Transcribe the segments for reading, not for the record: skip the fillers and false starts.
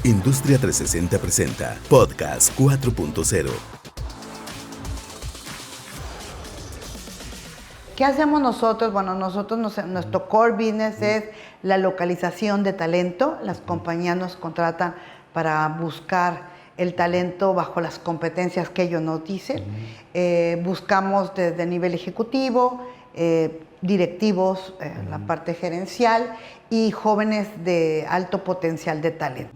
Industria 360 presenta Podcast 4.0. ¿Qué hacemos nosotros? Bueno, nuestro core business es la localización de talento. Las compañías nos contratan para buscar el talento bajo las competencias que ellos nos dicen. Buscamos desde nivel ejecutivo, directivos, la parte gerencial y jóvenes de alto potencial de talento.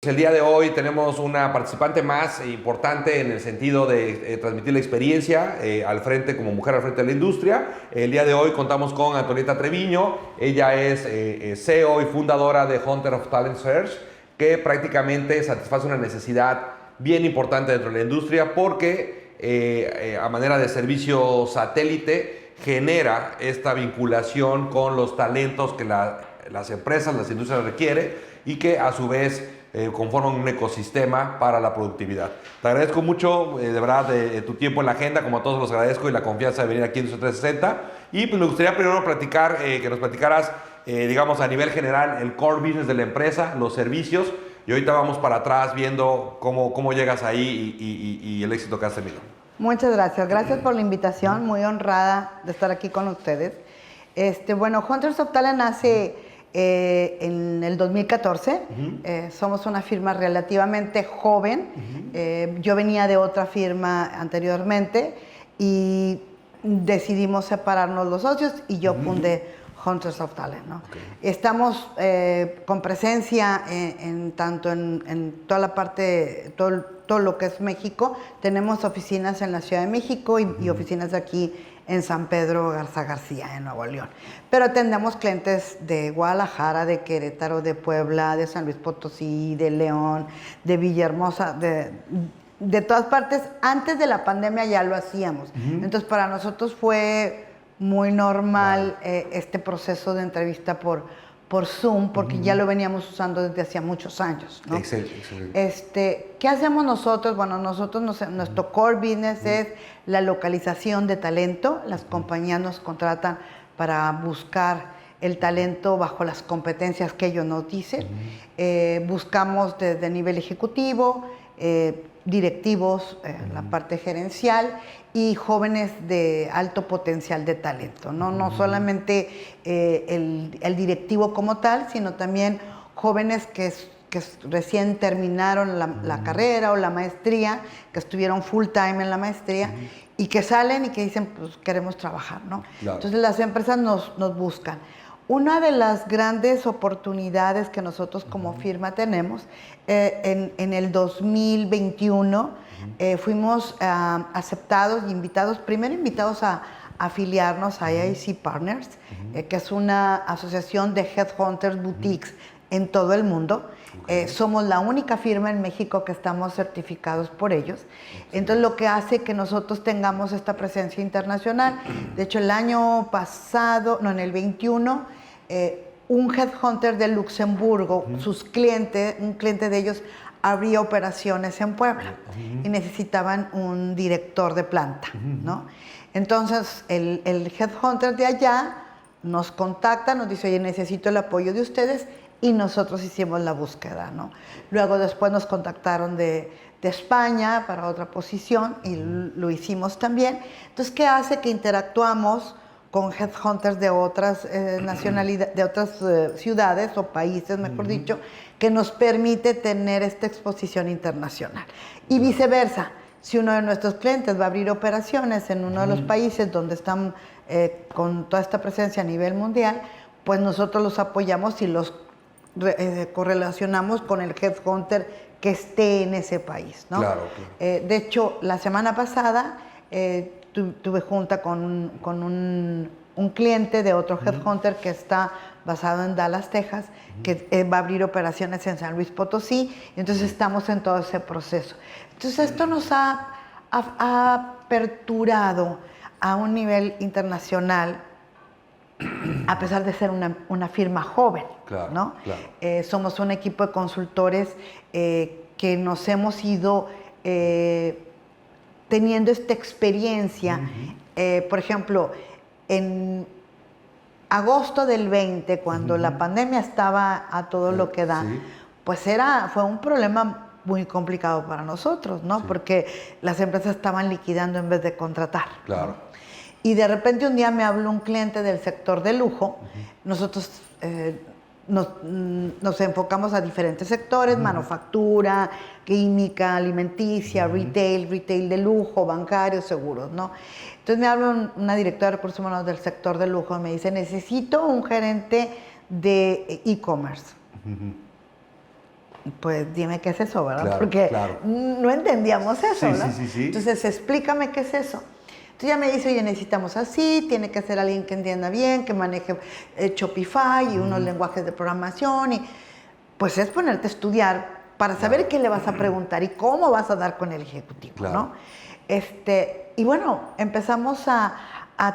El día de hoy tenemos una participante más importante en el sentido de transmitir la experiencia al frente, como mujer al frente de la industria. El día de hoy contamos con Antonieta Treviño. Ella es CEO y fundadora de Hunter of Talent Search, que prácticamente satisface una necesidad bien importante dentro de la industria porque a manera de servicio satélite genera esta vinculación con los talentos que las empresas, las industrias requieren y que a su vez conforman un ecosistema para la productividad. Te agradezco mucho, de verdad, de tu tiempo en la agenda, como a todos los agradezco, y la confianza de venir aquí en Industria 360. Y pues me gustaría primero platicar, que nos platicaras, digamos, a nivel general, el core business de la empresa, los servicios, y ahorita vamos para atrás viendo cómo llegas ahí y el éxito que has tenido. Muchas gracias. Gracias por la invitación. Muy honrada de estar aquí con ustedes. Bueno, Hunters of Talent nace en el 2014. Somos una firma relativamente joven. Yo venía de otra firma anteriormente y decidimos separarnos los socios y yo fundé Hunters of Talent, ¿no? Estamos con presencia tanto en toda la parte, todo lo que es México. Tenemos oficinas en la Ciudad de México y oficinas aquí en San Pedro Garza García, en Nuevo León. Pero atendemos clientes de Guadalajara, de Querétaro, de Puebla, de San Luis Potosí, de León, de Villahermosa, de todas partes. Antes de la pandemia ya lo hacíamos. Entonces, para nosotros fue muy normal este proceso de entrevista por Zoom, porque ya lo veníamos usando desde hacía muchos años, ¿no? Excelente. ¿Qué hacemos nosotros? Bueno, nuestro core business es la localización de talento. Las compañías nos contratan para buscar el talento bajo las competencias que ellos nos dicen. Buscamos desde nivel ejecutivo, directivos, la parte gerencial y jóvenes de alto potencial de talento, ¿no? No solamente el directivo como tal, sino también jóvenes que recién terminaron la carrera o la maestría, que estuvieron full time en la maestría y que salen y que dicen, pues queremos trabajar, ¿no? Claro. Entonces las empresas nos buscan. Una de las grandes oportunidades que nosotros como firma tenemos, en el 2021 fuimos aceptados y invitados, primero invitados a afiliarnos a IIC Partners, que es una asociación de headhunters boutiques en todo el mundo. Somos la única firma en México que estamos certificados por ellos. Entonces, lo que hace que nosotros tengamos esta presencia internacional. De hecho, el año pasado, en el 21, un headhunter de Luxemburgo, un cliente de ellos, abría operaciones en Puebla y necesitaban un director de planta, ¿no? Entonces, el headhunter de allá nos contacta, nos dice, oye, necesito el apoyo de ustedes, y nosotros hicimos la búsqueda, ¿no? Luego después nos contactaron de España para otra posición y lo hicimos también. Entonces, ¿qué hace? Que interactuamos con headhunters de otras nacionalidades, de otras ciudades o países, mejor dicho, que nos permite tener esta exposición internacional. Y viceversa, si uno de nuestros clientes va a abrir operaciones en uno de los países donde están con toda esta presencia a nivel mundial, pues nosotros los apoyamos y los correlacionamos con el headhunter que esté en ese país, ¿no? Claro. De hecho, la semana pasada tuve junta con un cliente de otro headhunter que está basado en Dallas, Texas, que va a abrir operaciones en San Luis Potosí, y entonces estamos en todo ese proceso. Entonces esto nos ha aperturado a un nivel internacional, a pesar de ser una firma joven, claro, ¿no? Claro. Somos un equipo de consultores que nos hemos ido teniendo esta experiencia. Por ejemplo, agosto del 20, cuando la pandemia estaba a todo lo que da, Sí. pues fue un problema muy complicado para nosotros, ¿no? Sí. Porque las empresas estaban liquidando en vez de contratar. Claro. ¿no? Y de repente un día me habló un cliente del sector de lujo. Nosotros nos enfocamos a diferentes sectores: manufactura, química, alimenticia, retail de lujo, bancario, seguros, ¿no? Entonces me habla una directora de recursos humanos del sector de lujo y me dice: necesito un gerente de e-commerce. Pues dime qué es eso, ¿verdad? Claro, Porque claro. no entendíamos eso, Sí, ¿verdad? sí. Entonces, explícame qué es eso. Entonces ya me dice: oye, necesitamos así, tiene que ser alguien que entienda bien, que maneje Shopify y unos lenguajes de programación. Y pues es ponerte a estudiar para saber qué le vas a preguntar y cómo vas a dar con el ejecutivo, Claro. ¿no? Y bueno, empezamos a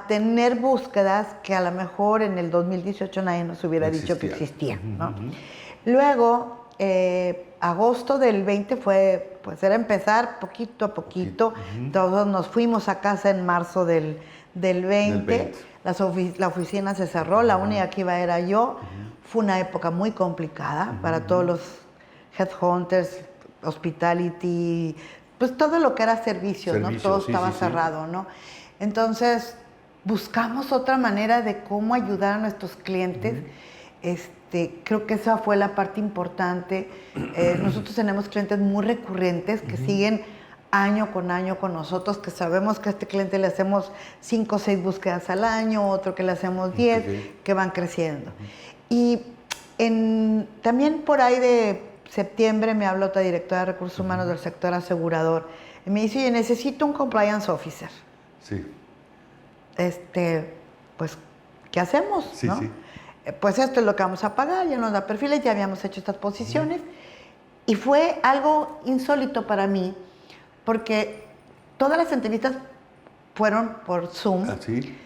tener búsquedas que a lo mejor en el 2018 nadie nos hubiera No dicho que existían. existían, ¿no? Luego, agosto del 20 era empezar poquito a poquito. Todos nos fuimos a casa en marzo del 20. La oficina se cerró, la única que iba era yo. Fue una época muy complicada para todos los headhunters, hospitality, pues todo lo que era servicios, ¿no? Todo estaba cerrado, ¿no? Entonces, buscamos otra manera de cómo ayudar a nuestros clientes. Creo que esa fue la parte importante. Nosotros tenemos clientes muy recurrentes que siguen año con nosotros, que sabemos que a este cliente le hacemos 5 o 6 búsquedas al año, otro que le hacemos 10, que van creciendo. Y también por ahí de septiembre me habló otra directora de recursos humanos del sector asegurador y me dice: oye, necesito un compliance officer. Sí. Pues, ¿qué hacemos? Sí, ¿no? sí. Pues esto es lo que vamos a pagar, ya nos da perfiles, ya habíamos hecho estas posiciones. Y fue algo insólito para mí, porque todas las entrevistas fueron por Zoom. ¿Así?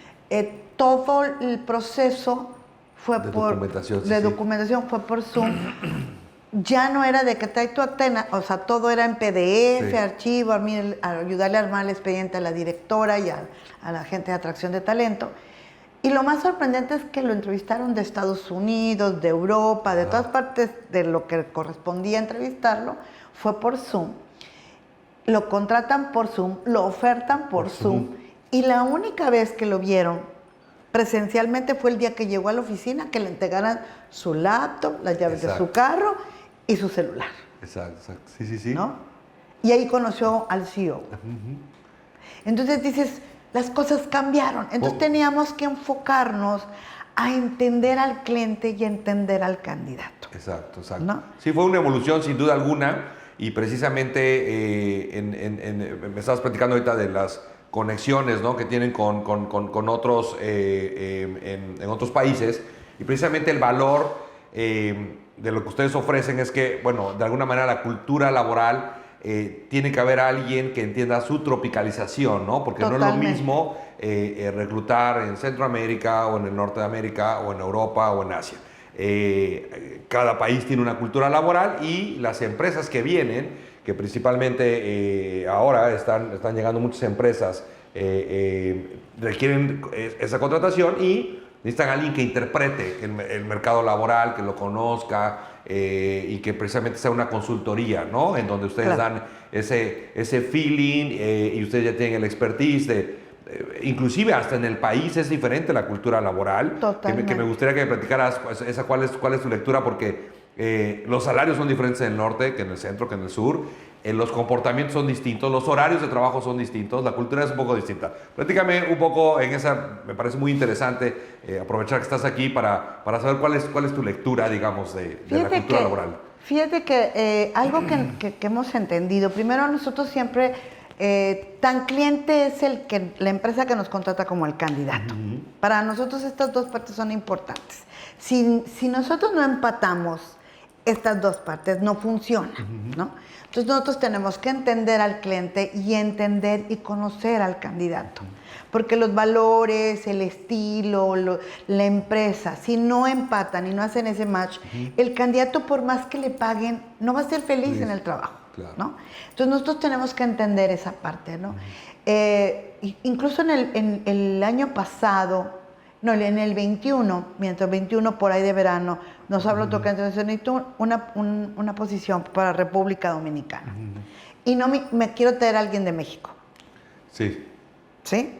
Todo el proceso fue documentación fue por Zoom. Ya no era de que trae tu acta, o sea, todo era en PDF, archivo, ayudarle a armar el expediente a la directora y a la gente de atracción de talento. Y lo más sorprendente es que lo entrevistaron de Estados Unidos, de Europa, de todas partes de lo que correspondía entrevistarlo, fue por Zoom. Lo contratan por Zoom, lo ofertan por Zoom. Y la única vez que lo vieron presencialmente fue el día que llegó a la oficina, que le entregaran su laptop, las llaves de su carro y su celular. Exacto. Sí. ¿No? Y ahí conoció al CEO. Entonces dices, las cosas cambiaron. Entonces teníamos que enfocarnos a entender al cliente y a entender al candidato. Exacto. ¿No? Sí, fue una evolución sin duda alguna y precisamente me estabas platicando ahorita de las conexiones, ¿no?, que tienen con otros en otros países, y precisamente el valor de lo que ustedes ofrecen es que, bueno, de alguna manera la cultura laboral tiene que haber alguien que entienda su tropicalización, ¿no? Porque no es lo mismo reclutar en Centroamérica o en el Norte de América o en Europa o en Asia. Cada país tiene una cultura laboral y las empresas que vienen, que principalmente ahora están llegando muchas empresas, requieren esa contratación y necesitan a alguien que interprete el mercado laboral, que lo conozca y que precisamente sea una consultoría, ¿no? En donde ustedes dan ese feeling y ustedes ya tienen el expertise inclusive hasta en el país es diferente la cultura laboral. Totalmente. Que me gustaría que me platicaras cuál es tu lectura, porque los salarios son diferentes en el norte que en el centro, que en el sur. Los comportamientos son distintos, los horarios de trabajo son distintos, la cultura es un poco distinta. Platícame un poco en esa, me parece muy interesante aprovechar que estás aquí para saber cuál es tu lectura, digamos, de la cultura laboral. Fíjate que algo que hemos entendido, primero nosotros siempre, tan cliente es la empresa que nos contrata como el candidato. Para nosotros estas dos partes son importantes. Si nosotros no empatamos estas dos partes, no funciona, ¿no? Entonces nosotros tenemos que entender al cliente y entender y conocer al candidato. Porque los valores, el estilo, la empresa, si no empatan y no hacen ese match, el candidato, por más que le paguen, no va a ser feliz en el trabajo. Claro. ¿No? Entonces nosotros tenemos que entender esa parte, ¿no? Incluso en el año pasado No, en el 21, mientras 21 por ahí de verano, nos habla otro candidato, necesito una posición para República Dominicana. Y no me quiero traer a alguien de México. Sí. ¿Sí?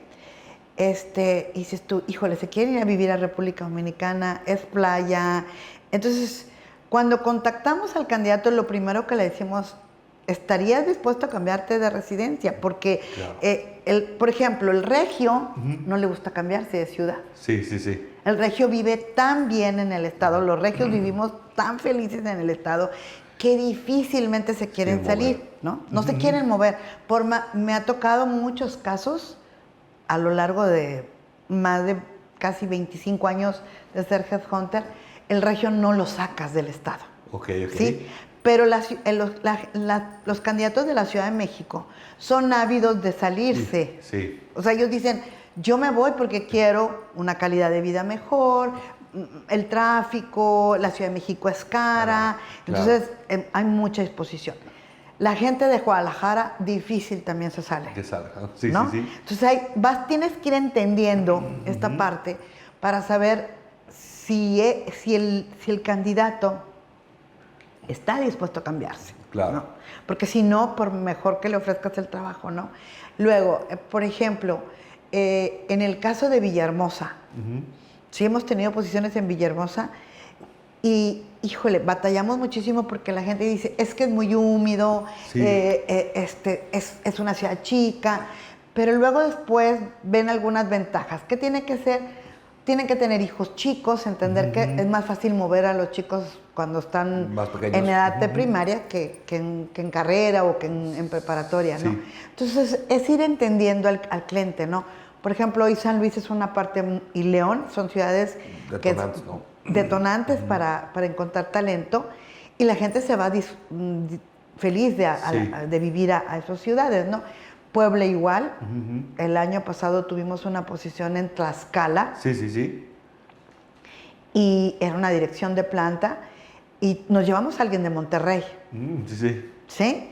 Y dices tú, híjole, se quieren ir a vivir a República Dominicana, es playa. Entonces, cuando contactamos al candidato, lo primero que le decimos, ¿estarías dispuesto a cambiarte de residencia? Porque, claro. por ejemplo, el regio no le gusta cambiarse de ciudad. Sí, sí, sí. El regio vive tan bien en el estado, los regios vivimos tan felices en el estado, que difícilmente se quieren salir, ¿no? No se quieren mover. Me ha tocado muchos casos a lo largo de más de casi 25 años de ser headhunter, el regio no lo sacas del estado. Ok. ¿Sí? Pero los candidatos de la Ciudad de México son ávidos de salirse. Sí. O sea, ellos dicen, yo me voy porque quiero una calidad de vida mejor, el tráfico, la Ciudad de México es cara, entonces hay mucha disposición. La gente de Guadalajara difícil también se sale. Que salga, sí, ¿no? sí. Entonces tienes que ir entendiendo esta parte para saber si el candidato está dispuesto a cambiarse. Claro. ¿no? Porque si no, por mejor que le ofrezcas el trabajo, ¿no? Luego, por ejemplo, en el caso de Villahermosa, sí hemos tenido posiciones en Villahermosa y, híjole, batallamos muchísimo porque la gente dice, es que es muy húmedo, sí. Es una ciudad chica, pero luego después ven algunas ventajas. ¿Qué tiene que ser? Tienen que tener hijos chicos, entender que es más fácil mover a los chicos cuando están más pequeños, en edad de primaria que en carrera o que en preparatoria, ¿no? Sí. Entonces, es ir entendiendo al cliente, ¿no? Por ejemplo, hoy San Luis es una parte, y León son ciudades detonantes para encontrar talento, y la gente se va feliz de vivir a esas ciudades, ¿no? Puebla igual, el año pasado tuvimos una posición en Tlaxcala. Sí. Y era una dirección de planta, y nos llevamos a alguien de Monterrey. ¿Sí?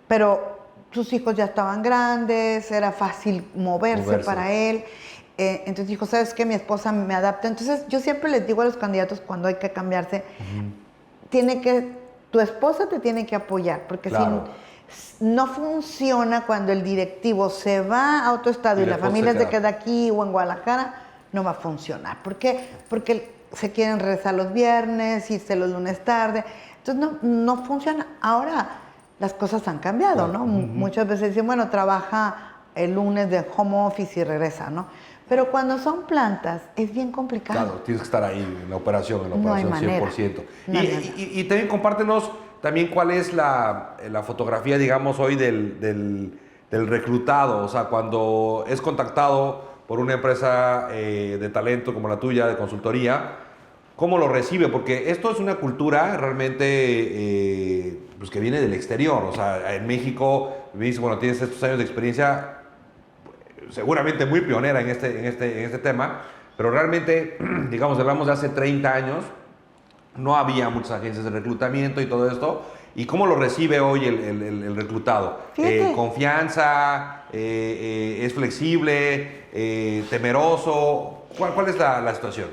Pero sus hijos ya estaban grandes, era fácil moverse. Para él. Entonces dijo, ¿sabes qué? Mi esposa me adapta. Entonces yo siempre les digo a los candidatos cuando hay que cambiarse, tu esposa te tiene que apoyar, porque si no funciona cuando el directivo se va a otro estado y la familia se queda aquí o en Guadalajara, no va a funcionar. ¿Por qué? Porque se quieren regresar los viernes, irse los lunes tarde. Entonces no funciona. Ahora las cosas han cambiado, ¿no? Muchas veces dicen, bueno, trabaja el lunes de home office y regresa, ¿no? Pero cuando son plantas es bien complicado. Claro, tienes que estar ahí en la operación, no hay manera. 100%. Y también compártenos también cuál es la fotografía, digamos, hoy del reclutado. O sea, cuando es contactado por una empresa de talento como la tuya, de consultoría, ¿cómo lo recibe? Porque esto es una cultura realmente pues que viene del exterior. O sea, en México, me dice, bueno, tienes estos años de experiencia, seguramente muy pionera en este tema, pero realmente, digamos, hablamos de hace 30 años, no había muchas agencias de reclutamiento y todo esto. ¿Y cómo lo recibe hoy el reclutado? ¿Confianza? ¿Es flexible? ¿Temeroso? ¿Cuál es la situación?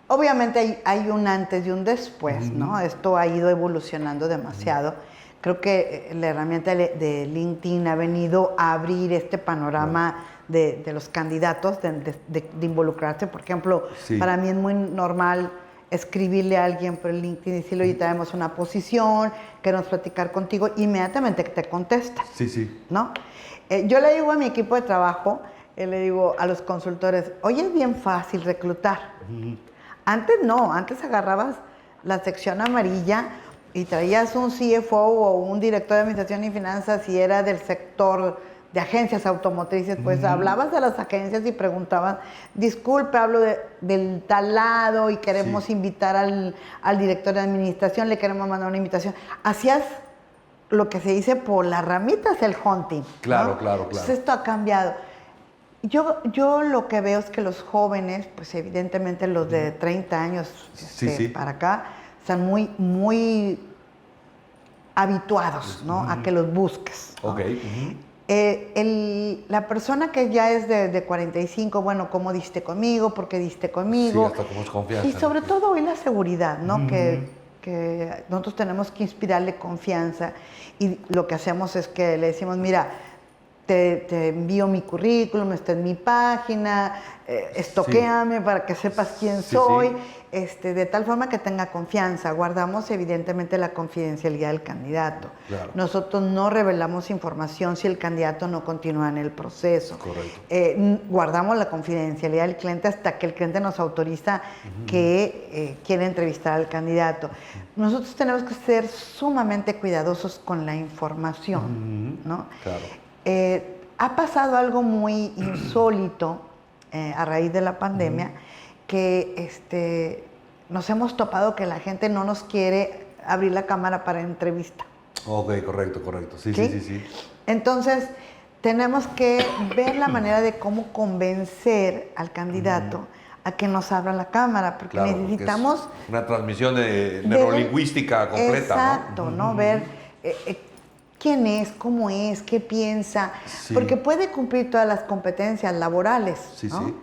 Obviamente hay un antes y un después, ¿no? Esto ha ido evolucionando demasiado. Creo que la herramienta de LinkedIn ha venido a abrir este panorama de los candidatos, de involucrarse. Por ejemplo, para mí es muy normal escribirle a alguien por el LinkedIn y decirle, oye, tenemos una posición, queremos platicar contigo, inmediatamente te contesta. ¿No? Yo le digo a mi equipo de trabajo, le digo a los consultores, oye, es bien fácil reclutar. Antes no, antes agarrabas la sección amarilla y traías un CFO o un director de administración y finanzas y era del sector de agencias automotrices, pues hablabas de las agencias y preguntabas, disculpe, hablo del tal lado y queremos invitar al director de administración, le queremos mandar una invitación. Hacías lo que se dice por las ramitas, el hunting. Claro. Entonces esto ha cambiado. Yo lo que veo es que los jóvenes, pues evidentemente los de 30 años para acá, están muy habituados, ¿no? A que los busques, ¿no? La persona que ya es de 45, bueno, ¿cómo diste conmigo? ¿Por qué diste conmigo? Sí, hasta cómo es confianza. Y sobre todo hoy la seguridad, ¿no? Que nosotros tenemos que inspirarle confianza y lo que hacemos es que le decimos, mira, te envío mi currículum, está en mi página, estoquéame para que sepas quién soy, de tal forma que tenga confianza. Guardamos evidentemente la confidencialidad del candidato. Claro. Nosotros no revelamos información si el candidato no continúa en el proceso. Correcto. Guardamos la confidencialidad del cliente hasta que el cliente nos autoriza que quiere entrevistar al candidato. Nosotros tenemos que ser sumamente cuidadosos con la información, ¿no? Claro. Ha pasado algo muy insólito a raíz de la pandemia, que nos hemos topado que la gente no nos quiere abrir la cámara para entrevista. Ok, correcto. Sí. Entonces, tenemos que ver la manera de cómo convencer al candidato a que nos abra la cámara, porque claro, necesitamos... Porque es una transmisión de neurolingüística completa, exacto, ¿no? Ver quién es, cómo es, qué piensa, porque puede cumplir todas las competencias laborales, ¿no? Sí.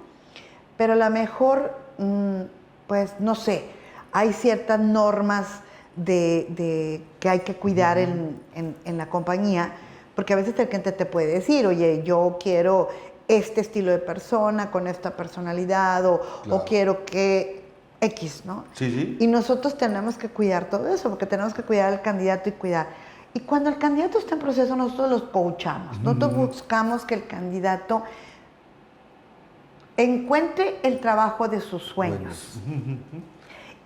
Pero a lo mejor, pues, no sé, hay ciertas normas que hay que cuidar en la compañía, porque a veces el cliente te puede decir, oye, yo quiero este estilo de persona, con esta personalidad, o quiero que X, ¿no? Sí. Y nosotros tenemos que cuidar todo eso, porque tenemos que cuidar al candidato y cuidar. Y cuando el candidato está en proceso, nosotros los coachamos. Nosotros buscamos que el candidato encuentre el trabajo de sus sueños.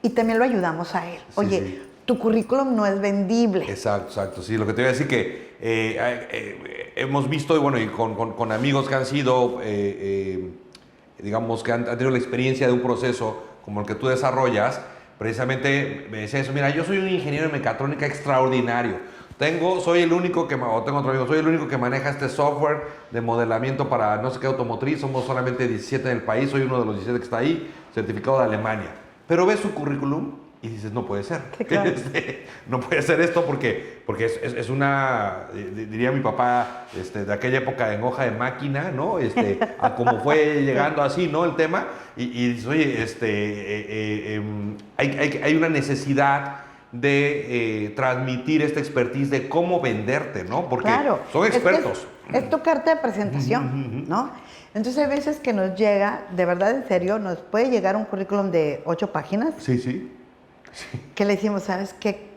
Y también lo ayudamos a él. Oye, tu currículum no es vendible. Exacto. Sí, lo que te iba a decir que hemos visto, y bueno, y con amigos que han sido, digamos, que han tenido la experiencia de un proceso como el que tú desarrollas, precisamente me decía eso, mira, yo soy un ingeniero de mecatrónica extraordinario. Soy el único que maneja este software de modelamiento para no sé qué automotriz, somos solamente 17 en el país, soy uno de los 17 que está ahí, certificado de Alemania. Pero ves su currículum y dices, no puede ser. Sí, claro. No puede ser esto porque es una, diría mi papá, de aquella época en hoja de máquina, ¿no? A como fue llegando así, ¿no? El tema. Y dices, oye, hay una necesidad de transmitir esta expertise de cómo venderte, ¿no? Porque son expertos. Es tu carta de presentación, ¿no? Entonces hay veces que nos llega, de verdad, en serio, nos puede llegar un currículum de 8 páginas. Sí. Que le decimos, ¿sabes qué?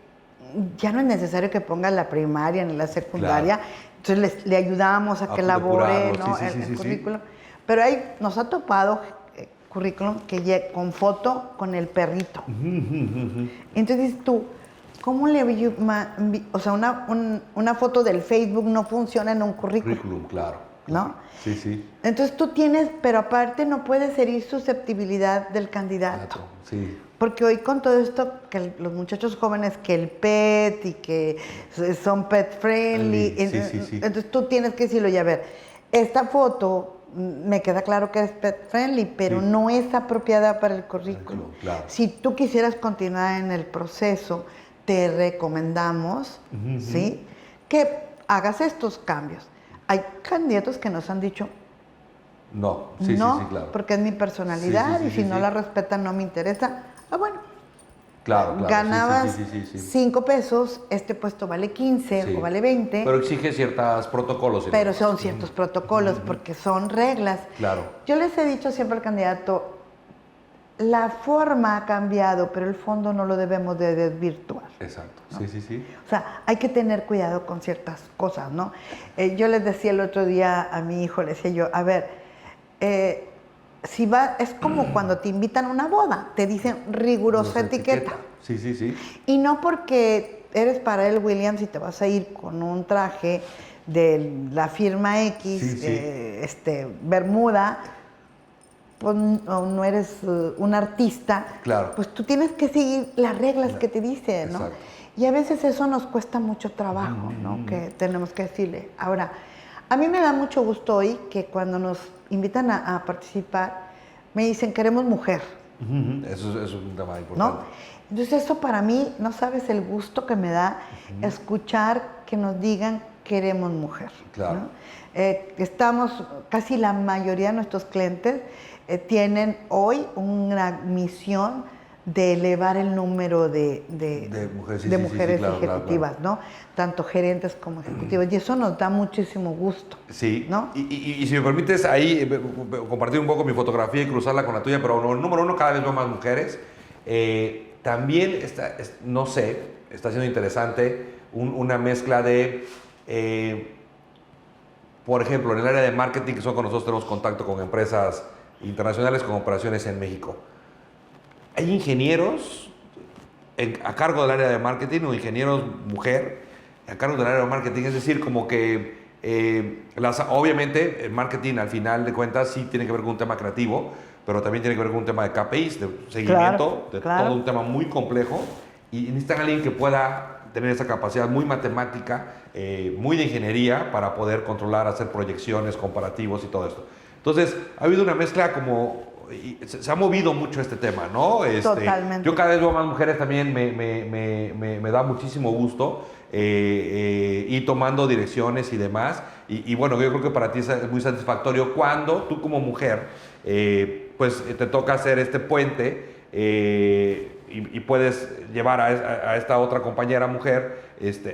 Ya no es necesario que ponga la primaria ni la secundaria. Claro. Entonces le ayudamos a que elabore, ¿no? el currículum. Pero nos ha topado currículum que llega con foto con el perrito. Entonces tú, ¿cómo le o sea, una foto del Facebook no funciona en un currículum? Claro. ¿No? Sí. Entonces tú tienes, pero aparte no puedes herir susceptibilidad del candidato. Sí. Porque hoy con todo esto, que los muchachos jóvenes, que el pet y que son pet friendly, entonces tú tienes que decirlo, ya ver, esta foto me queda claro que es pet friendly, pero no es apropiada para el currículum. Claro. Si tú quisieras continuar en el proceso, te recomendamos, ¿sí? Que hagas estos cambios. Hay candidatos que nos han dicho, no, claro. porque es mi personalidad y si no la respetan no me interesa. Bueno, claro. Ganabas 5 pesos, este puesto vale 15 o vale 20. Pero exige ciertos protocolos. Pero son ciertos protocolos porque son reglas. Claro. Yo les he dicho siempre al candidato, la forma ha cambiado, pero el fondo no lo debemos de desvirtuar. Exacto, ¿no? Sí. O sea, hay que tener cuidado con ciertas cosas, ¿no? Yo les decía el otro día a mi hijo, le decía yo, a ver, es como cuando te invitan a una boda, te dicen rigurosa etiqueta. Sí. Y no porque eres para el Williams y te vas a ir con un traje de la firma X, bermuda, pues no eres un artista, claro. Pues tú tienes que seguir las reglas que te dicen, ¿no? Exacto. Y a veces eso nos cuesta mucho trabajo, ¿no? Que tenemos que decirle. Ahora, a mí me da mucho gusto hoy que cuando nos invitan a participar, me dicen, queremos mujer. Eso es un tema importante. ¿No? Entonces eso para mí, no sabes el gusto que me da escuchar que nos digan queremos mujer. Claro. ¿no? Casi la mayoría de nuestros clientes tienen hoy una misión de elevar el número de mujeres claro, ejecutivas, claro. ¿no? Tanto gerentes como ejecutivas. Y eso nos da muchísimo gusto. Sí, ¿no? Y si me permites ahí compartir un poco mi fotografía y cruzarla con la tuya, pero número uno, cada vez veo más mujeres. También no sé, está siendo interesante una mezcla de, por ejemplo, en el área de marketing, que son con nosotros tenemos contacto con empresas internacionales con operaciones en México. Hay ingenieros a cargo del área de marketing o ingenieros mujer a cargo del área de marketing, es decir, como que obviamente el marketing al final de cuentas sí tiene que ver con un tema creativo, pero también tiene que ver con un tema de KPIs, de seguimiento, todo un tema muy complejo, y necesitan a alguien que pueda tener esa capacidad muy matemática, muy de ingeniería para poder controlar, hacer proyecciones, comparativos y todo esto. Entonces, ha habido una mezcla se ha movido mucho este tema, ¿no? Totalmente. Yo cada vez veo más mujeres también, me da muchísimo gusto ir tomando direcciones y demás. Y bueno, yo creo que para ti es muy satisfactorio cuando tú como mujer, pues te toca hacer este puente y puedes llevar a esta otra compañera mujer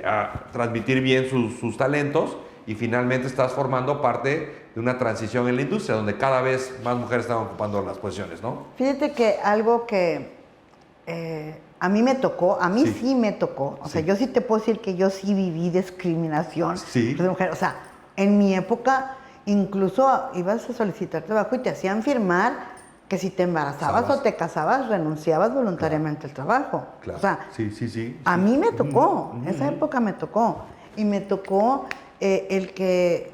a transmitir bien sus talentos y finalmente estás formando parte de una transición en la industria donde cada vez más mujeres están ocupando las posiciones, ¿no? Fíjate que algo que a mí me tocó, sí me tocó, o sea, yo sí te puedo decir que yo sí viví discriminación de mujer, o sea, en mi época incluso ibas a solicitar trabajo y te hacían firmar que si te embarazabas o te casabas, renunciabas voluntariamente al trabajo. Claro. O sea, sí. A mí me tocó, esa época me tocó. Y me tocó el que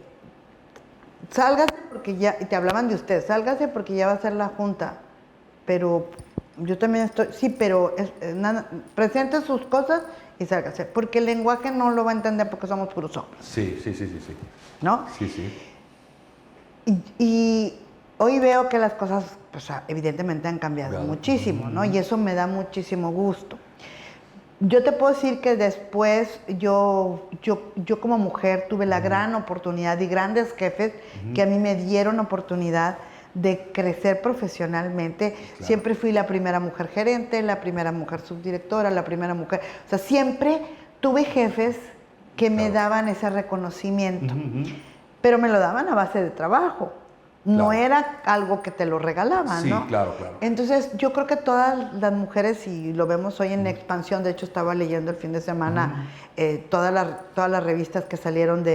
sálgase porque ya, y te hablaban de usted, sálgase porque ya va a ser la junta. Pero yo también estoy, sí, pero presente sus cosas y sálgase. Porque el lenguaje no lo va a entender porque somos puros hombres. Sí. ¿No? Sí. Y hoy veo que las cosas, pues, evidentemente han cambiado muchísimo, ¿no? Y eso me da muchísimo gusto. Yo te puedo decir que después yo como mujer tuve la gran oportunidad y grandes jefes que a mí me dieron oportunidad de crecer profesionalmente. Claro. Siempre fui la primera mujer gerente, la primera mujer subdirectora, la primera mujer... O sea, siempre tuve jefes que me daban ese reconocimiento, pero me lo daban a base de trabajo. No era algo que te lo regalaban, ¿no? Sí, claro. Entonces, yo creo que todas las mujeres, y lo vemos hoy en Expansión, de hecho estaba leyendo el fin de semana todas las revistas que salieron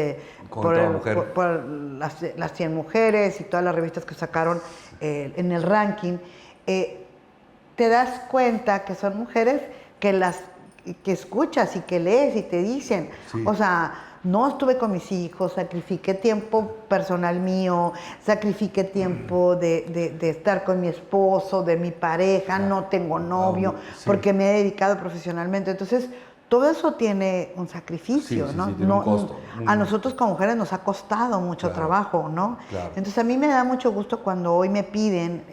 por las 100 mujeres y todas las revistas que sacaron en el ranking, te das cuenta que son mujeres que escuchas y que lees y te dicen, o sea, no estuve con mis hijos, sacrifiqué tiempo personal mío, sacrifiqué tiempo de estar con mi esposo, de mi pareja, no tengo novio, porque me he dedicado profesionalmente. Entonces, todo eso tiene un sacrificio, ¿no? Tiene un costo. A nosotros como mujeres nos ha costado mucho trabajo, ¿no? Claro. Entonces, a mí me da mucho gusto cuando hoy me piden,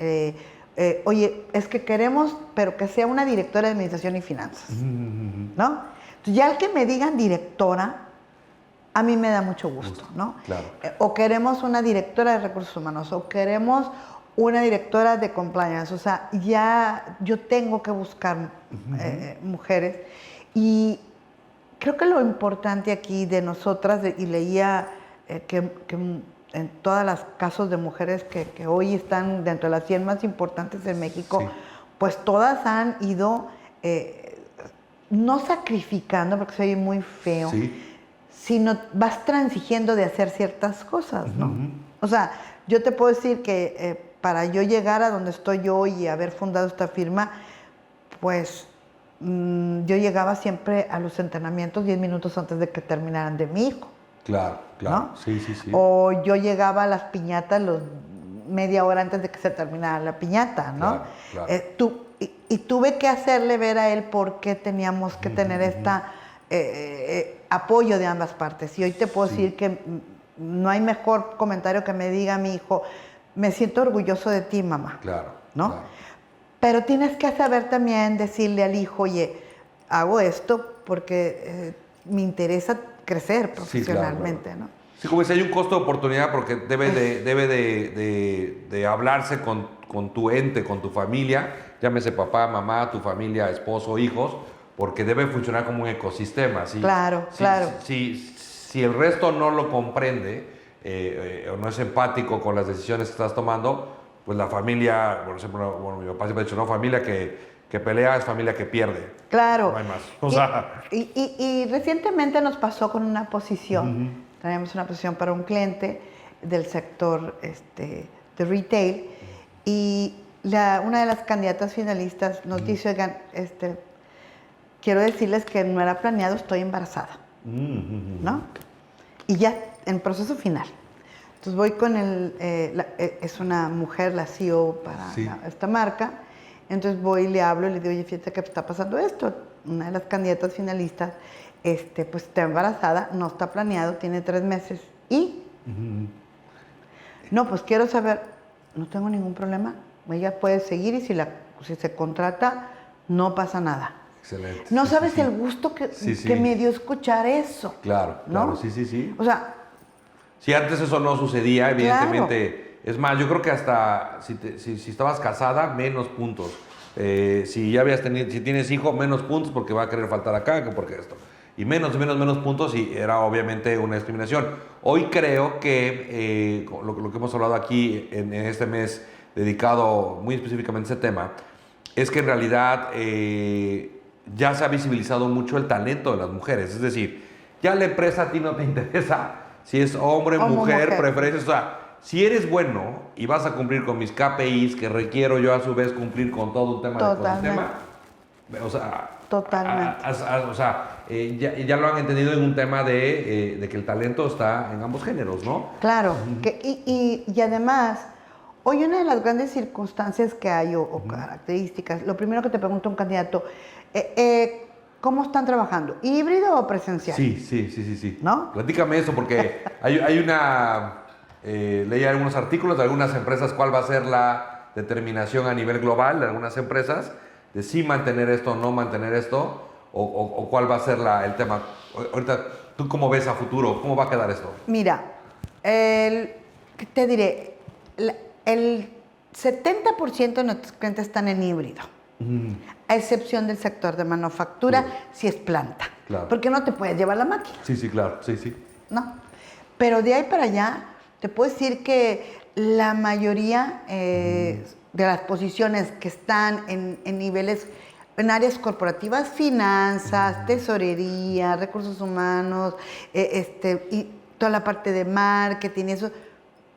oye, es que queremos, pero que sea una directora de administración y finanzas, ¿no? Entonces, ya el que me digan directora, a mí me da mucho gusto, ¿no? Claro. O queremos una directora de recursos humanos, o queremos una directora de compliance. O sea, ya yo tengo que buscar mujeres. Y creo que lo importante aquí de nosotras, y leía que en todos los casos de mujeres que hoy están dentro de las 100 más importantes de México, pues todas han ido, no sacrificando, porque se oye muy feo, sino vas transigiendo de hacer ciertas cosas, ¿no? O sea, yo te puedo decir que para yo llegar a donde estoy yo y haber fundado esta firma, pues yo llegaba siempre a los entrenamientos 10 minutos antes de que terminaran de mi hijo. Claro. ¿No? Sí. O yo llegaba a las piñatas media hora antes de que se terminara la piñata, ¿no? Claro. Y tuve que hacerle ver a él por qué teníamos que tener apoyo de ambas partes. Y hoy te puedo decir que no hay mejor comentario que me diga mi hijo, me siento orgulloso de ti, mamá. Claro. ¿No? Claro. Pero tienes que saber también decirle al hijo, oye, hago esto porque me interesa crecer profesionalmente, ¿no? Sí, como dice, hay un costo de oportunidad porque debe de hablarse con tu ente, con tu familia, llámese papá, mamá, tu familia, esposo, hijos, porque debe funcionar como un ecosistema. Claro, claro. Si el resto no lo comprende o no es empático con las decisiones que estás tomando, pues la familia, por ejemplo, mi papá siempre ha dicho, no, familia que pelea es familia que pierde. Claro. No hay más. O sea, y recientemente nos pasó con una posición, teníamos una posición para un cliente del sector de retail, y una de las candidatas finalistas nos dice, oigan, quiero decirles que no era planeado, estoy embarazada, ¿no? Y ya en proceso final. Entonces voy con es una mujer, la CEO para esta marca. Entonces voy y le hablo y le digo, oye, fíjate que está pasando esto. Una de las candidatas finalistas, pues está embarazada, no está planeado, tiene 3 meses. ¿Y? No, pues quiero saber, no tengo ningún problema. Ella puede seguir y si se contrata, no pasa nada. Excelente. No sabes el gusto que me dio escuchar eso. Claro, ¿no? claro, sí. O sea... Si antes eso no sucedía, evidentemente... Claro. Es más, yo creo que hasta si estabas casada, menos puntos. Si ya si tienes hijo, menos puntos porque va a querer faltar acá, que porque esto. Y menos puntos y era obviamente una discriminación. Hoy creo que lo que hemos hablado aquí en este mes dedicado muy específicamente a ese tema, es que en realidad ya se ha visibilizado mucho el talento de las mujeres. Es decir, ya la empresa a ti no te interesa si es hombre, mujer, preferencias. O sea, si eres bueno y vas a cumplir con mis KPIs que requiero yo a su vez cumplir con todo un tema de ecosistema, o sea, totalmente. Ya lo han entendido en un tema de que el talento está en ambos géneros, ¿no? Claro, y además, hoy una de las grandes circunstancias que hay o características, lo primero que te pregunta un candidato, ¿cómo están trabajando? ¿Híbrido o presencial? Sí. ¿No? Platícame eso, porque hay una... leí algunos artículos de algunas empresas, cuál va a ser la determinación a nivel global de algunas empresas, de si mantener esto o no mantener esto, o cuál va a ser el tema. Ahorita, ¿tú cómo ves a futuro? ¿Cómo va a quedar esto? Mira, te diré, el 70% de nuestros clientes están en híbrido. A excepción del sector de manufactura, si es planta. Claro. Porque no te puedes llevar la máquina. Sí, claro, sí. No. Pero de ahí para allá, te puedo decir que la mayoría de las posiciones que están en niveles, en áreas corporativas, finanzas, tesorería, recursos humanos, y toda la parte de marketing y eso,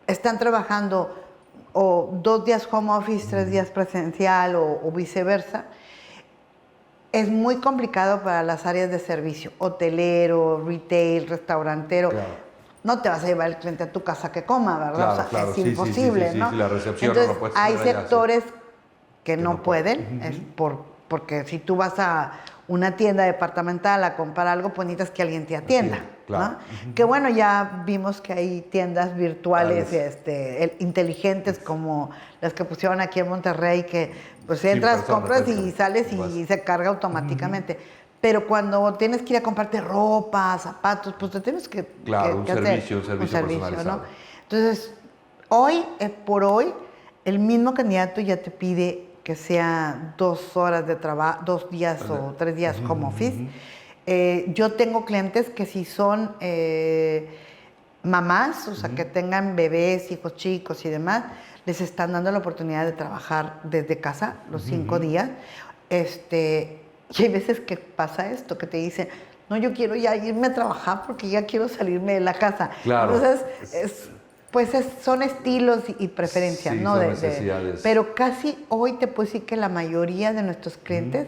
están trabajando o 2 días home office, 3 días presencial o viceversa. Es muy complicado para las áreas de servicio, hotelero, retail, restaurantero. Claro. No te vas a llevar el cliente a tu casa que coma, ¿verdad? Claro, es imposible, ¿no? Sí, la recepción entonces, no lo puedes hay hacer sectores allá, que no pueden, es porque si tú vas a una tienda departamental a comprar algo, pues necesitas que alguien te atienda, claro. ¿no? Que bueno, ya vimos que hay tiendas virtuales inteligentes como las que pusieron aquí en Monterrey, que pues entras, compras y sales y se carga automáticamente. Pero cuando tienes que ir a comprarte ropa, zapatos, pues te tienes que un servicio personalizado, ¿no? Entonces, por hoy, el mismo candidato ya te pide que sea 2 horas de trabajo, 2 días o 3 días home office. Yo tengo clientes que si son mamás, o sea, que tengan bebés, hijos chicos y demás, les están dando la oportunidad de trabajar desde casa los 5 días. Y hay veces que pasa esto, que te dicen, no, yo quiero ya irme a trabajar porque ya quiero salirme de la casa. Claro. Entonces, son estilos y preferencias, ¿no? Son necesidades. Pero casi hoy te puedo decir que la mayoría de nuestros clientes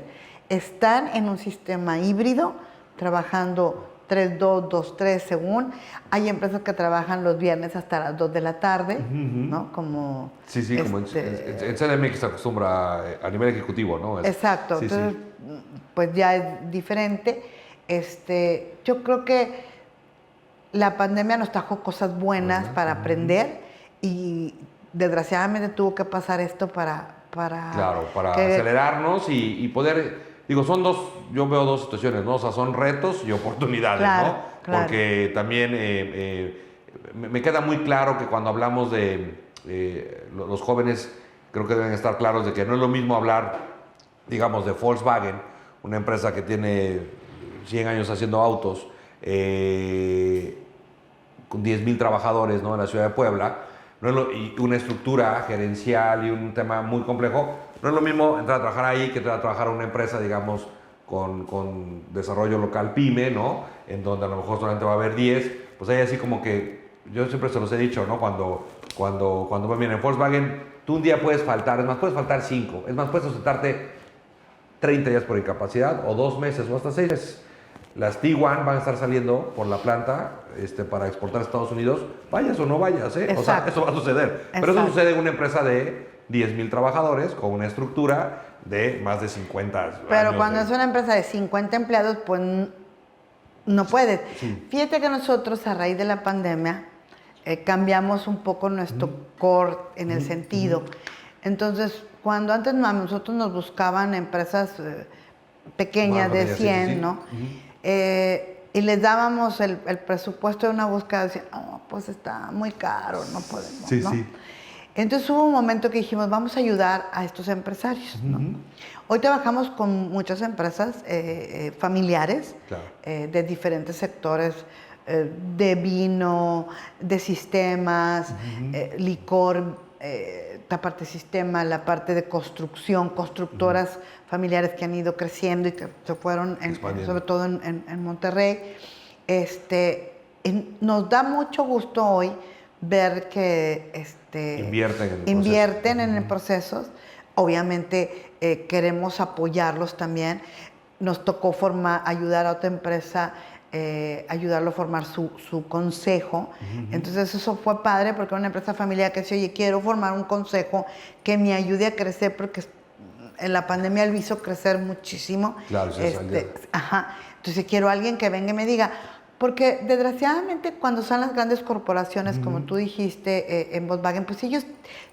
están en un sistema híbrido, trabajando 3-2, 2-3 según. Hay empresas que trabajan los viernes hasta las 2 de la tarde, ¿no? Como... Sí, como en CDMX se acostumbra a nivel ejecutivo, ¿no? Exacto, entonces pues ya es diferente. Yo creo que la pandemia nos trajo cosas buenas para aprender y desgraciadamente tuvo que pasar esto para acelerarnos y poder... Digo, yo veo 2 situaciones, ¿no? O sea, son retos y oportunidades, claro, ¿no? Claro. porque también me queda muy claro que cuando hablamos de los jóvenes, creo que deben estar claros de que no es lo mismo hablar, digamos, de Volkswagen, una empresa que tiene 100 años haciendo autos, con 10,000 trabajadores, ¿no?, en la ciudad de Puebla, no es y una estructura gerencial y un tema muy complejo. No es lo mismo entrar a trabajar ahí que entrar a trabajar a una empresa, digamos, con desarrollo local pyme, ¿no?, en donde a lo mejor solamente va a haber 10. Pues ahí así como que, yo siempre se los he dicho, ¿no?, cuando me vienen en Volkswagen, tú un día puedes faltar, es más, puedes faltar 5, es más, puedes ausentarte 30 días por incapacidad, o 2 meses, o hasta 6 meses. Las T1 van a estar saliendo por la planta para exportar a Estados Unidos, vayas o no vayas, ¿eh? O sea, eso va a suceder. Exacto. Pero eso sucede en una empresa de 10,000 trabajadores con una estructura de más de 50 años. Pero cuando es una empresa de 50 empleados, pues no puedes. Sí. Fíjate que nosotros a raíz de la pandemia cambiamos un poco nuestro core en el sentido. Entonces, cuando antes nosotros nos buscaban empresas pequeñas de 100, sí, ¿no? Y les dábamos el presupuesto de una búsqueda, decían, oh, pues está muy caro, no podemos, sí, ¿no? Sí. Entonces hubo un momento que dijimos, vamos a ayudar a estos empresarios, ¿no? Hoy trabajamos con muchas empresas familiares, Claro. De diferentes sectores, de vino, de sistemas, licor, la parte de sistema, la parte de construcción, constructoras familiares que han ido creciendo y que se fueron, sobre todo en Monterrey. Nos da mucho gusto hoy ver que invierten en procesos. Obviamente queremos apoyarlos también. Nos tocó ayudar a otra empresa, ayudarlo a formar su consejo. Entonces eso fue padre porque era una empresa familiar que decía, oye, quiero formar un consejo que me ayude a crecer porque en la pandemia lo hizo crecer muchísimo. Claro, Entonces quiero a alguien que venga y me diga, porque desgraciadamente cuando son las grandes corporaciones, como tú dijiste en Volkswagen, pues ellos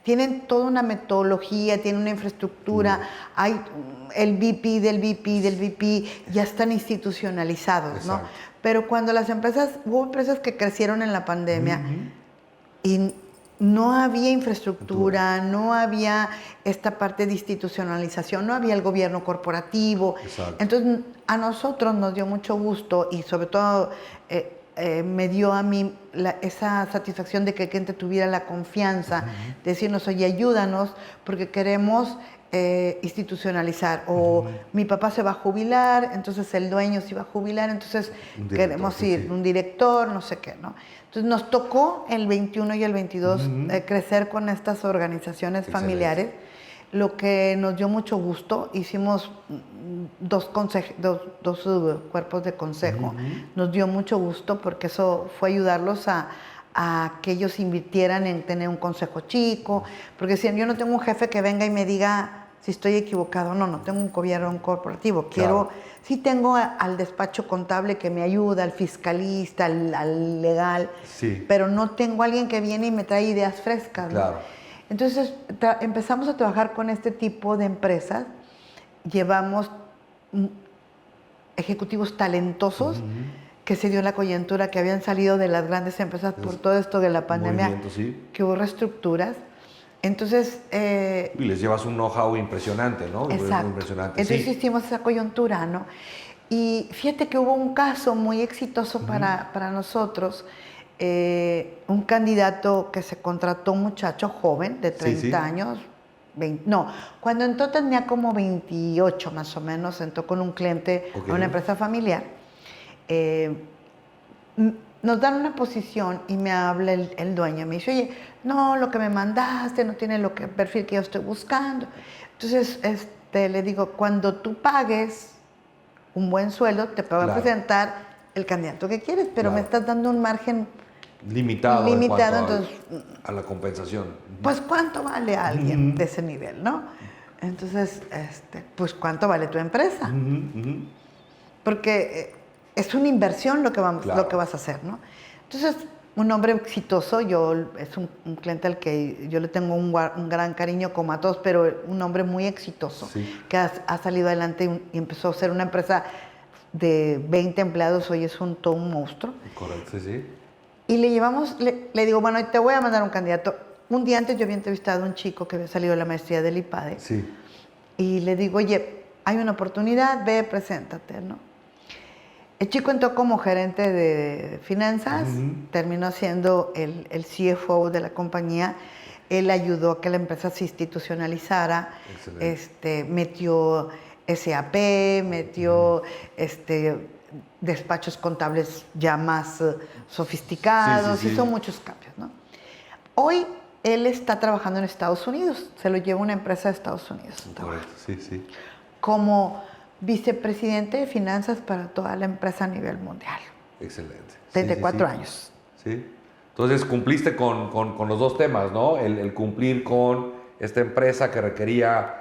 tienen toda una metodología, tienen una infraestructura, hay el VP del VP del VP, ya están institucionalizados, ¿no? Pero cuando hubo empresas que crecieron en la pandemia y no había infraestructura, no había esta parte de institucionalización, no había el gobierno corporativo. Exacto. Entonces, a nosotros nos dio mucho gusto y sobre todo me dio a mí esa satisfacción de que el cliente tuviera la confianza de decirnos, oye, ayúdanos porque queremos institucionalizar. O mi papá se va a jubilar, entonces el dueño se va a jubilar, entonces queremos ir, un director, no sé qué, ¿no? Entonces nos tocó el 21 y el 22 crecer con estas organizaciones familiares, lo que nos dio mucho gusto. Hicimos dos cuerpos de consejo. Nos dio mucho gusto porque eso fue ayudarlos a que ellos invirtieran en tener un consejo chico, porque si yo no tengo un jefe que venga y me diga si estoy equivocado, no tengo un gobierno corporativo, sí tengo al despacho contable que me ayuda, al fiscalista, al legal, pero no tengo a alguien que viene y me trae ideas frescas, ¿no? Claro. Entonces empezamos a trabajar con este tipo de empresas, llevamos ejecutivos talentosos que se dio la coyuntura, que habían salido de las grandes empresas por todo esto de la pandemia, que hubo reestructuras. Entonces... y les llevas un know-how impresionante, ¿no? Exacto. Impresionante. Entonces hicimos esa coyuntura, ¿no? Y fíjate que hubo un caso muy exitoso para nosotros, un candidato que se contrató, un muchacho joven de 30 años, cuando entró tenía como 28 más o menos, entró con un cliente a una empresa familiar. Nos dan una posición y me habla el dueño, me dice, oye, no, lo que me mandaste no tiene el perfil que yo estoy buscando. Entonces le digo, cuando tú pagues un buen sueldo, te puedo presentar el candidato que quieres, pero me estás dando un margen limitado entonces, a la compensación. Pues, ¿cuánto vale alguien de ese nivel, no? Entonces, pues, ¿cuánto vale tu empresa? Porque es una inversión lo que vas a hacer, ¿no? Entonces, un hombre exitoso, es un cliente al que yo le tengo un gran cariño como a todos, pero un hombre muy exitoso, que ha salido adelante y empezó a ser una empresa de 20 empleados hoy es todo un monstruo. Correcto, sí. Y le digo, bueno, te voy a mandar un candidato. Un día antes yo había entrevistado a un chico que había salido de la maestría del IPADE. Sí. Y le digo, oye, hay una oportunidad, ve, preséntate, ¿no? El chico entró como gerente de finanzas, terminó siendo el CFO de la compañía. Él ayudó a que la empresa se institucionalizara. Metió SAP, metió despachos contables ya más sofisticados, hizo muchos cambios, ¿no? Hoy él está trabajando en Estados Unidos, se lo lleva una empresa de Estados Unidos. Correcto, sí. Como vicepresidente de finanzas para toda la empresa a nivel mundial. Excelente. 34 años. Sí. Entonces cumpliste con los dos temas, ¿no? El cumplir con esta empresa que requería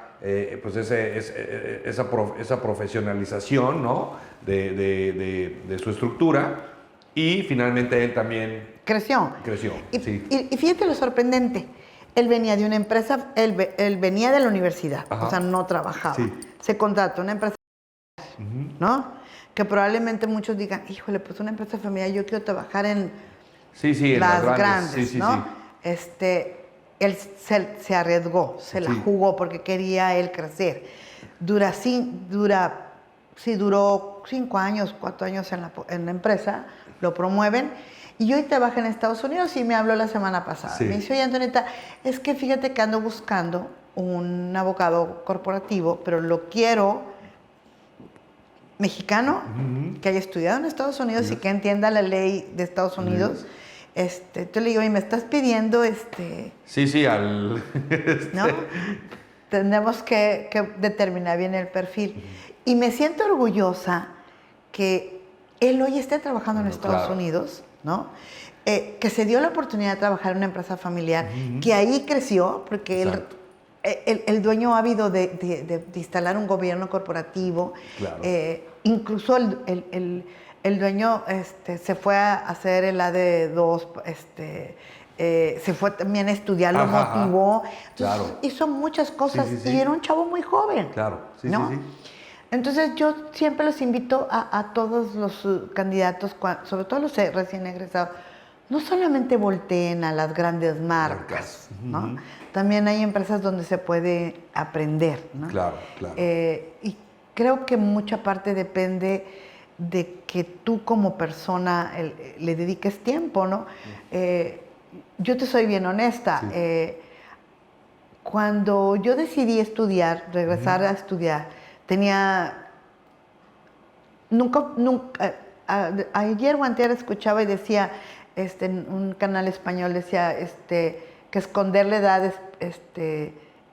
pues esa profesionalización, ¿no? de su estructura, y finalmente él también creció. Y fíjate lo sorprendente, él venía de una empresa, él venía de la universidad, o sea, no trabajaba. Sí. Se contrató una empresa, ¿no? Que probablemente muchos digan, híjole, pues una empresa familiar, yo quiero trabajar en las grandes, ¿no? Él se arriesgó, se la jugó porque quería él crecer. Duró 5 años, 4 años en la empresa, lo promueven, y hoy trabaja en Estados Unidos y me habló la semana pasada. Me dice, oye, Antonieta, es que fíjate que ando buscando un abogado corporativo, pero lo quiero mexicano, que haya estudiado en Estados Unidos y que entienda la ley de Estados Unidos. Entonces le digo, y me estás pidiendo ¿no? Tenemos que determinar bien el perfil. Y me siento orgullosa que él hoy esté trabajando en Estados Unidos, ¿no? Que se dio la oportunidad de trabajar en una empresa familiar, que ahí creció, porque el dueño ávido de instalar un gobierno corporativo, incluso el dueño se fue a hacer el AD2, se fue también a estudiar, lo motivó. Entonces, hizo muchas cosas y era un chavo muy joven. ¿No? Entonces yo siempre los invito a todos los candidatos, sobre todo los recién egresados, no solamente volteen a las grandes marcas, ¿no? También hay empresas donde se puede aprender, ¿no? Y creo que mucha parte depende de que tú como persona le dediques tiempo, ¿no? Yo te soy bien honesta. Cuando yo decidí estudiar, regresar a estudiar, ayer o antier escuchaba y decía, en un canal español decía, que esconder la edad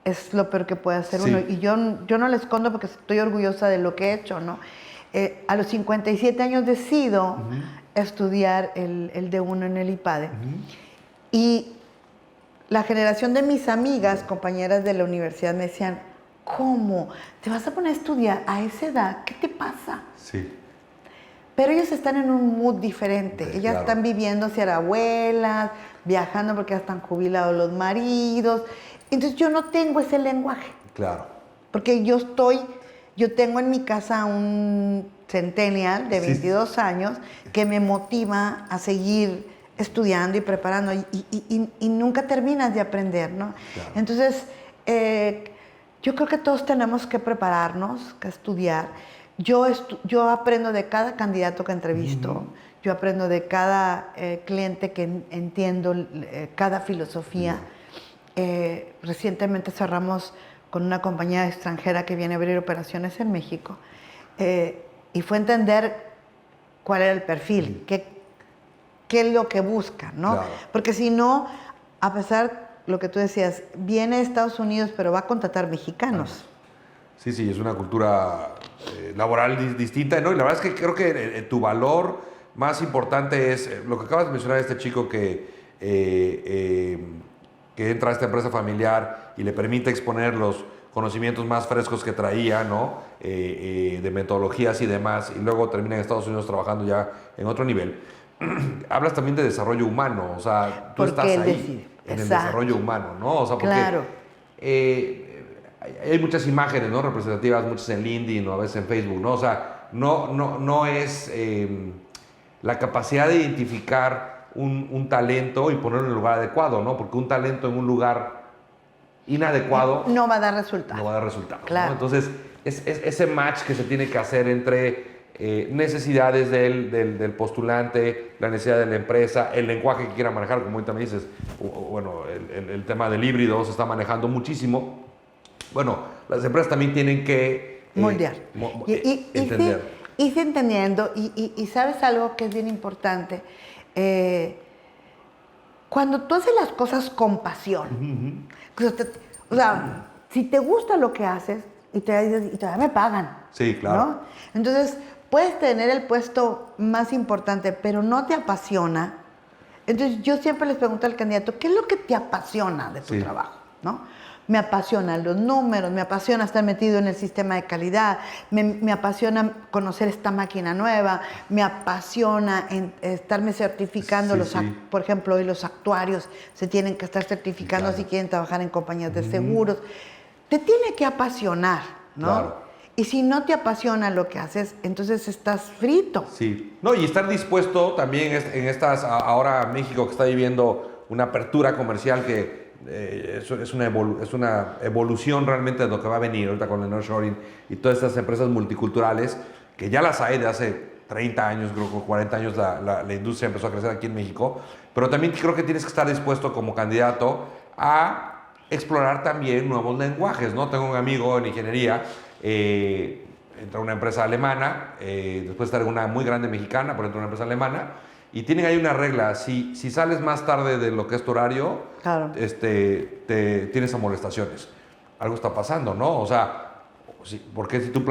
es lo peor que puede hacer uno. Y yo no la escondo porque estoy orgullosa de lo que he hecho, ¿no? A los 57 años decido estudiar el D1 en el IPADE. Y la generación de mis amigas, compañeras de la universidad, me decían, ¿cómo? ¿Te vas a poner a estudiar a esa edad? ¿Qué te pasa? Pero ellos están en un mood diferente. Ellas están viviendo, ser abuelas, viajando porque ya están jubilados los maridos. Entonces yo no tengo ese lenguaje. Porque yo tengo en mi casa un centennial de 22 años que me motiva a seguir estudiando y preparando y nunca terminas de aprender, ¿no? Entonces, yo creo que todos tenemos que prepararnos, que estudiar. Yo aprendo de cada candidato que entrevisto, yo aprendo de cada cliente que entiendo, cada filosofía. Recientemente cerramos con una compañía extranjera que viene a abrir operaciones en México, y fue entender cuál era el perfil, qué es lo que busca, ¿no? Porque si no, a pesar lo que tú decías, viene a Estados Unidos, pero va a contratar mexicanos. Sí, es una cultura laboral distinta, ¿no? Y la verdad es que creo que tu valor más importante es lo que acabas de mencionar, este chico que entra a esta empresa familiar y le permite exponer los conocimientos más frescos que traía, ¿no? De metodologías y demás, y luego termina en Estados Unidos trabajando ya en otro nivel. Hablas también de desarrollo humano, o sea, tú estás ahí en el desarrollo humano, ¿no? O sea, porque hay muchas imágenes, ¿no? Representativas, muchas en LinkedIn o a veces en Facebook, ¿no? O sea, no es la capacidad de identificar un talento y ponerlo en el lugar adecuado, ¿no? Porque un talento en un lugar inadecuado no va a dar resultado. No va a dar resultados. Claro. ¿No? Entonces, es ese match que se tiene que hacer entre necesidades del postulante, la necesidad de la empresa, el lenguaje que quiera manejar, como ahorita me dices, bueno, el tema del híbrido se está manejando muchísimo. Bueno, las empresas también tienen que moldear. Entender. Irse entendiendo, y sabes algo que es bien importante, cuando tú haces las cosas con pasión, o sea, si te gusta lo que haces y todavía me pagan. Sí, claro. ¿No? Entonces, puedes tener el puesto más importante, pero no te apasiona. Entonces, yo siempre les pregunto al candidato, ¿qué es lo que te apasiona de tu trabajo? ¿No? Me apasionan los números, me apasiona estar metido en el sistema de calidad, me apasiona conocer esta máquina nueva, me apasiona estarme certificando, por ejemplo, hoy los actuarios se tienen que estar certificando si quieren trabajar en compañías de seguros. Te tiene que apasionar, ¿no? Claro. Y si no te apasiona lo que haces, entonces estás frito. Sí. No, y estar dispuesto también en estas, ahora México que está viviendo una apertura comercial que es una evolución realmente de lo que va a venir ahorita con el nearshoring y todas estas empresas multiculturales, que ya las hay de hace 30 años, creo que 40 años la industria empezó a crecer aquí en México, pero también creo que tienes que estar dispuesto como candidato a explorar también nuevos lenguajes, ¿no? Tengo un amigo en ingeniería, entra a una empresa alemana, después está en una muy grande mexicana, pero entra a una empresa alemana, y tienen ahí una regla, si sales más tarde de lo que es tu horario, claro, tienes amonestaciones. Algo está pasando, ¿no? O sea, porque si tú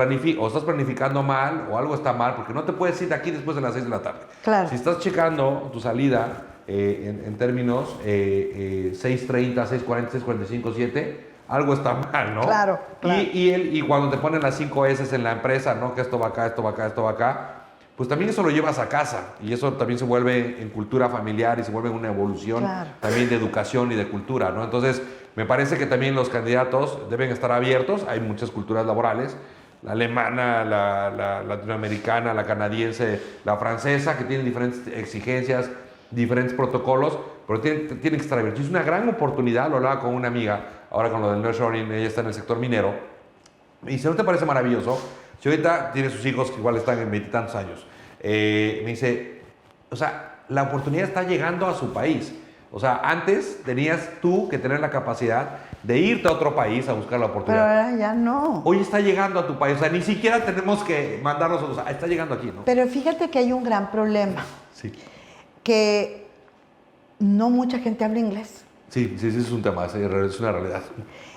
estás planificando mal o algo está mal, porque no te puedes ir de aquí después de las 6 de la tarde. Claro. Si estás checando tu salida en términos 6:30, 6:40, 6:45, 7, algo está mal, ¿no? Claro, claro. Y cuando te ponen las 5 S en la empresa, ¿no? Que esto va acá, esto va acá, esto va acá, pues también eso lo llevas a casa y eso también se vuelve en cultura familiar y se vuelve una evolución también de educación y de cultura, ¿no? Entonces, me parece que también los candidatos deben estar abiertos. Hay muchas culturas laborales, la alemana, la latinoamericana, la canadiense, la francesa, que tienen diferentes exigencias, diferentes protocolos, pero tienen que estar abiertos. Es una gran oportunidad, lo hablaba con una amiga, ahora con lo del nearshoring, ella está en el sector minero, y dice, ¿no te parece maravilloso? Si ahorita tiene sus hijos que igual están en 20 y tantos años, me dice, o sea, la oportunidad está llegando a su país. O sea, antes tenías tú que tener la capacidad de irte a otro país a buscar la oportunidad. Pero ahora ya no. Hoy está llegando a tu país, o sea, ni siquiera tenemos que mandarlos, o sea, está llegando aquí, ¿no? Pero fíjate que hay un gran problema. Sí. Que no mucha gente habla inglés. Sí, es un tema, es una realidad.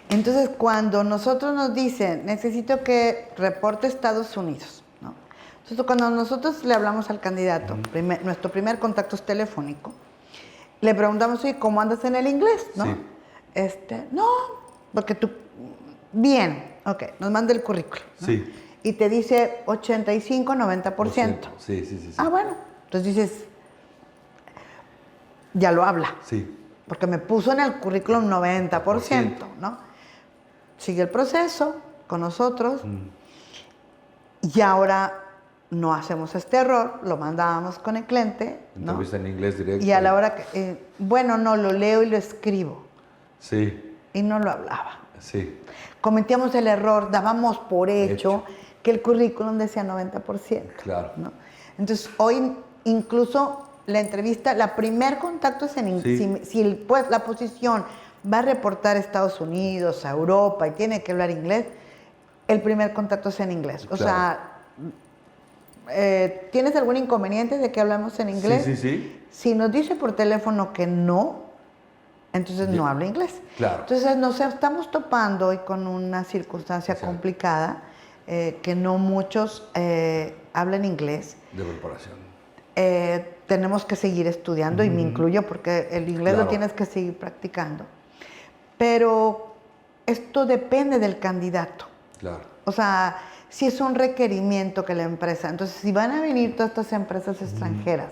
Entonces, cuando nosotros nos dicen, necesito que reporte Estados Unidos, ¿no? Entonces, cuando nosotros le hablamos al candidato, nuestro primer contacto es telefónico, le preguntamos, ¿y cómo andas en el inglés? ¿No? Sí. No, porque tú, bien, ok, nos manda el currículo, ¿no? Sí. Y te dice 85, 90%. Sí. Ah, bueno, entonces dices, ya lo habla. Sí. Porque me puso en el currículum 90%, ¿no? Sigue el proceso con nosotros y ahora no hacemos este error, lo mandábamos con el cliente, ¿no? Entrevista en inglés directo. Y a la hora que, no, lo leo y lo escribo. Sí. Y no lo hablaba. Sí. Cometíamos el error, dábamos por hecho que el currículum decía 90%. Claro. ¿no? Entonces, hoy incluso la entrevista, la primer contacto es en inglés. Si la posición va a reportar a Estados Unidos, a Europa y tiene que hablar inglés, el primer contacto es en inglés. O sea, ¿tienes algún inconveniente de que hablamos en inglés? Sí. Si nos dice por teléfono que no, entonces no habla inglés. Claro. Entonces nos estamos topando hoy con una circunstancia complicada, que no muchos hablan inglés. De preparación. Tenemos que seguir estudiando, y me incluyo porque el inglés lo tienes que seguir practicando. Pero esto depende del candidato. Claro. O sea, si es un requerimiento que la empresa... Entonces, si van a venir todas estas empresas extranjeras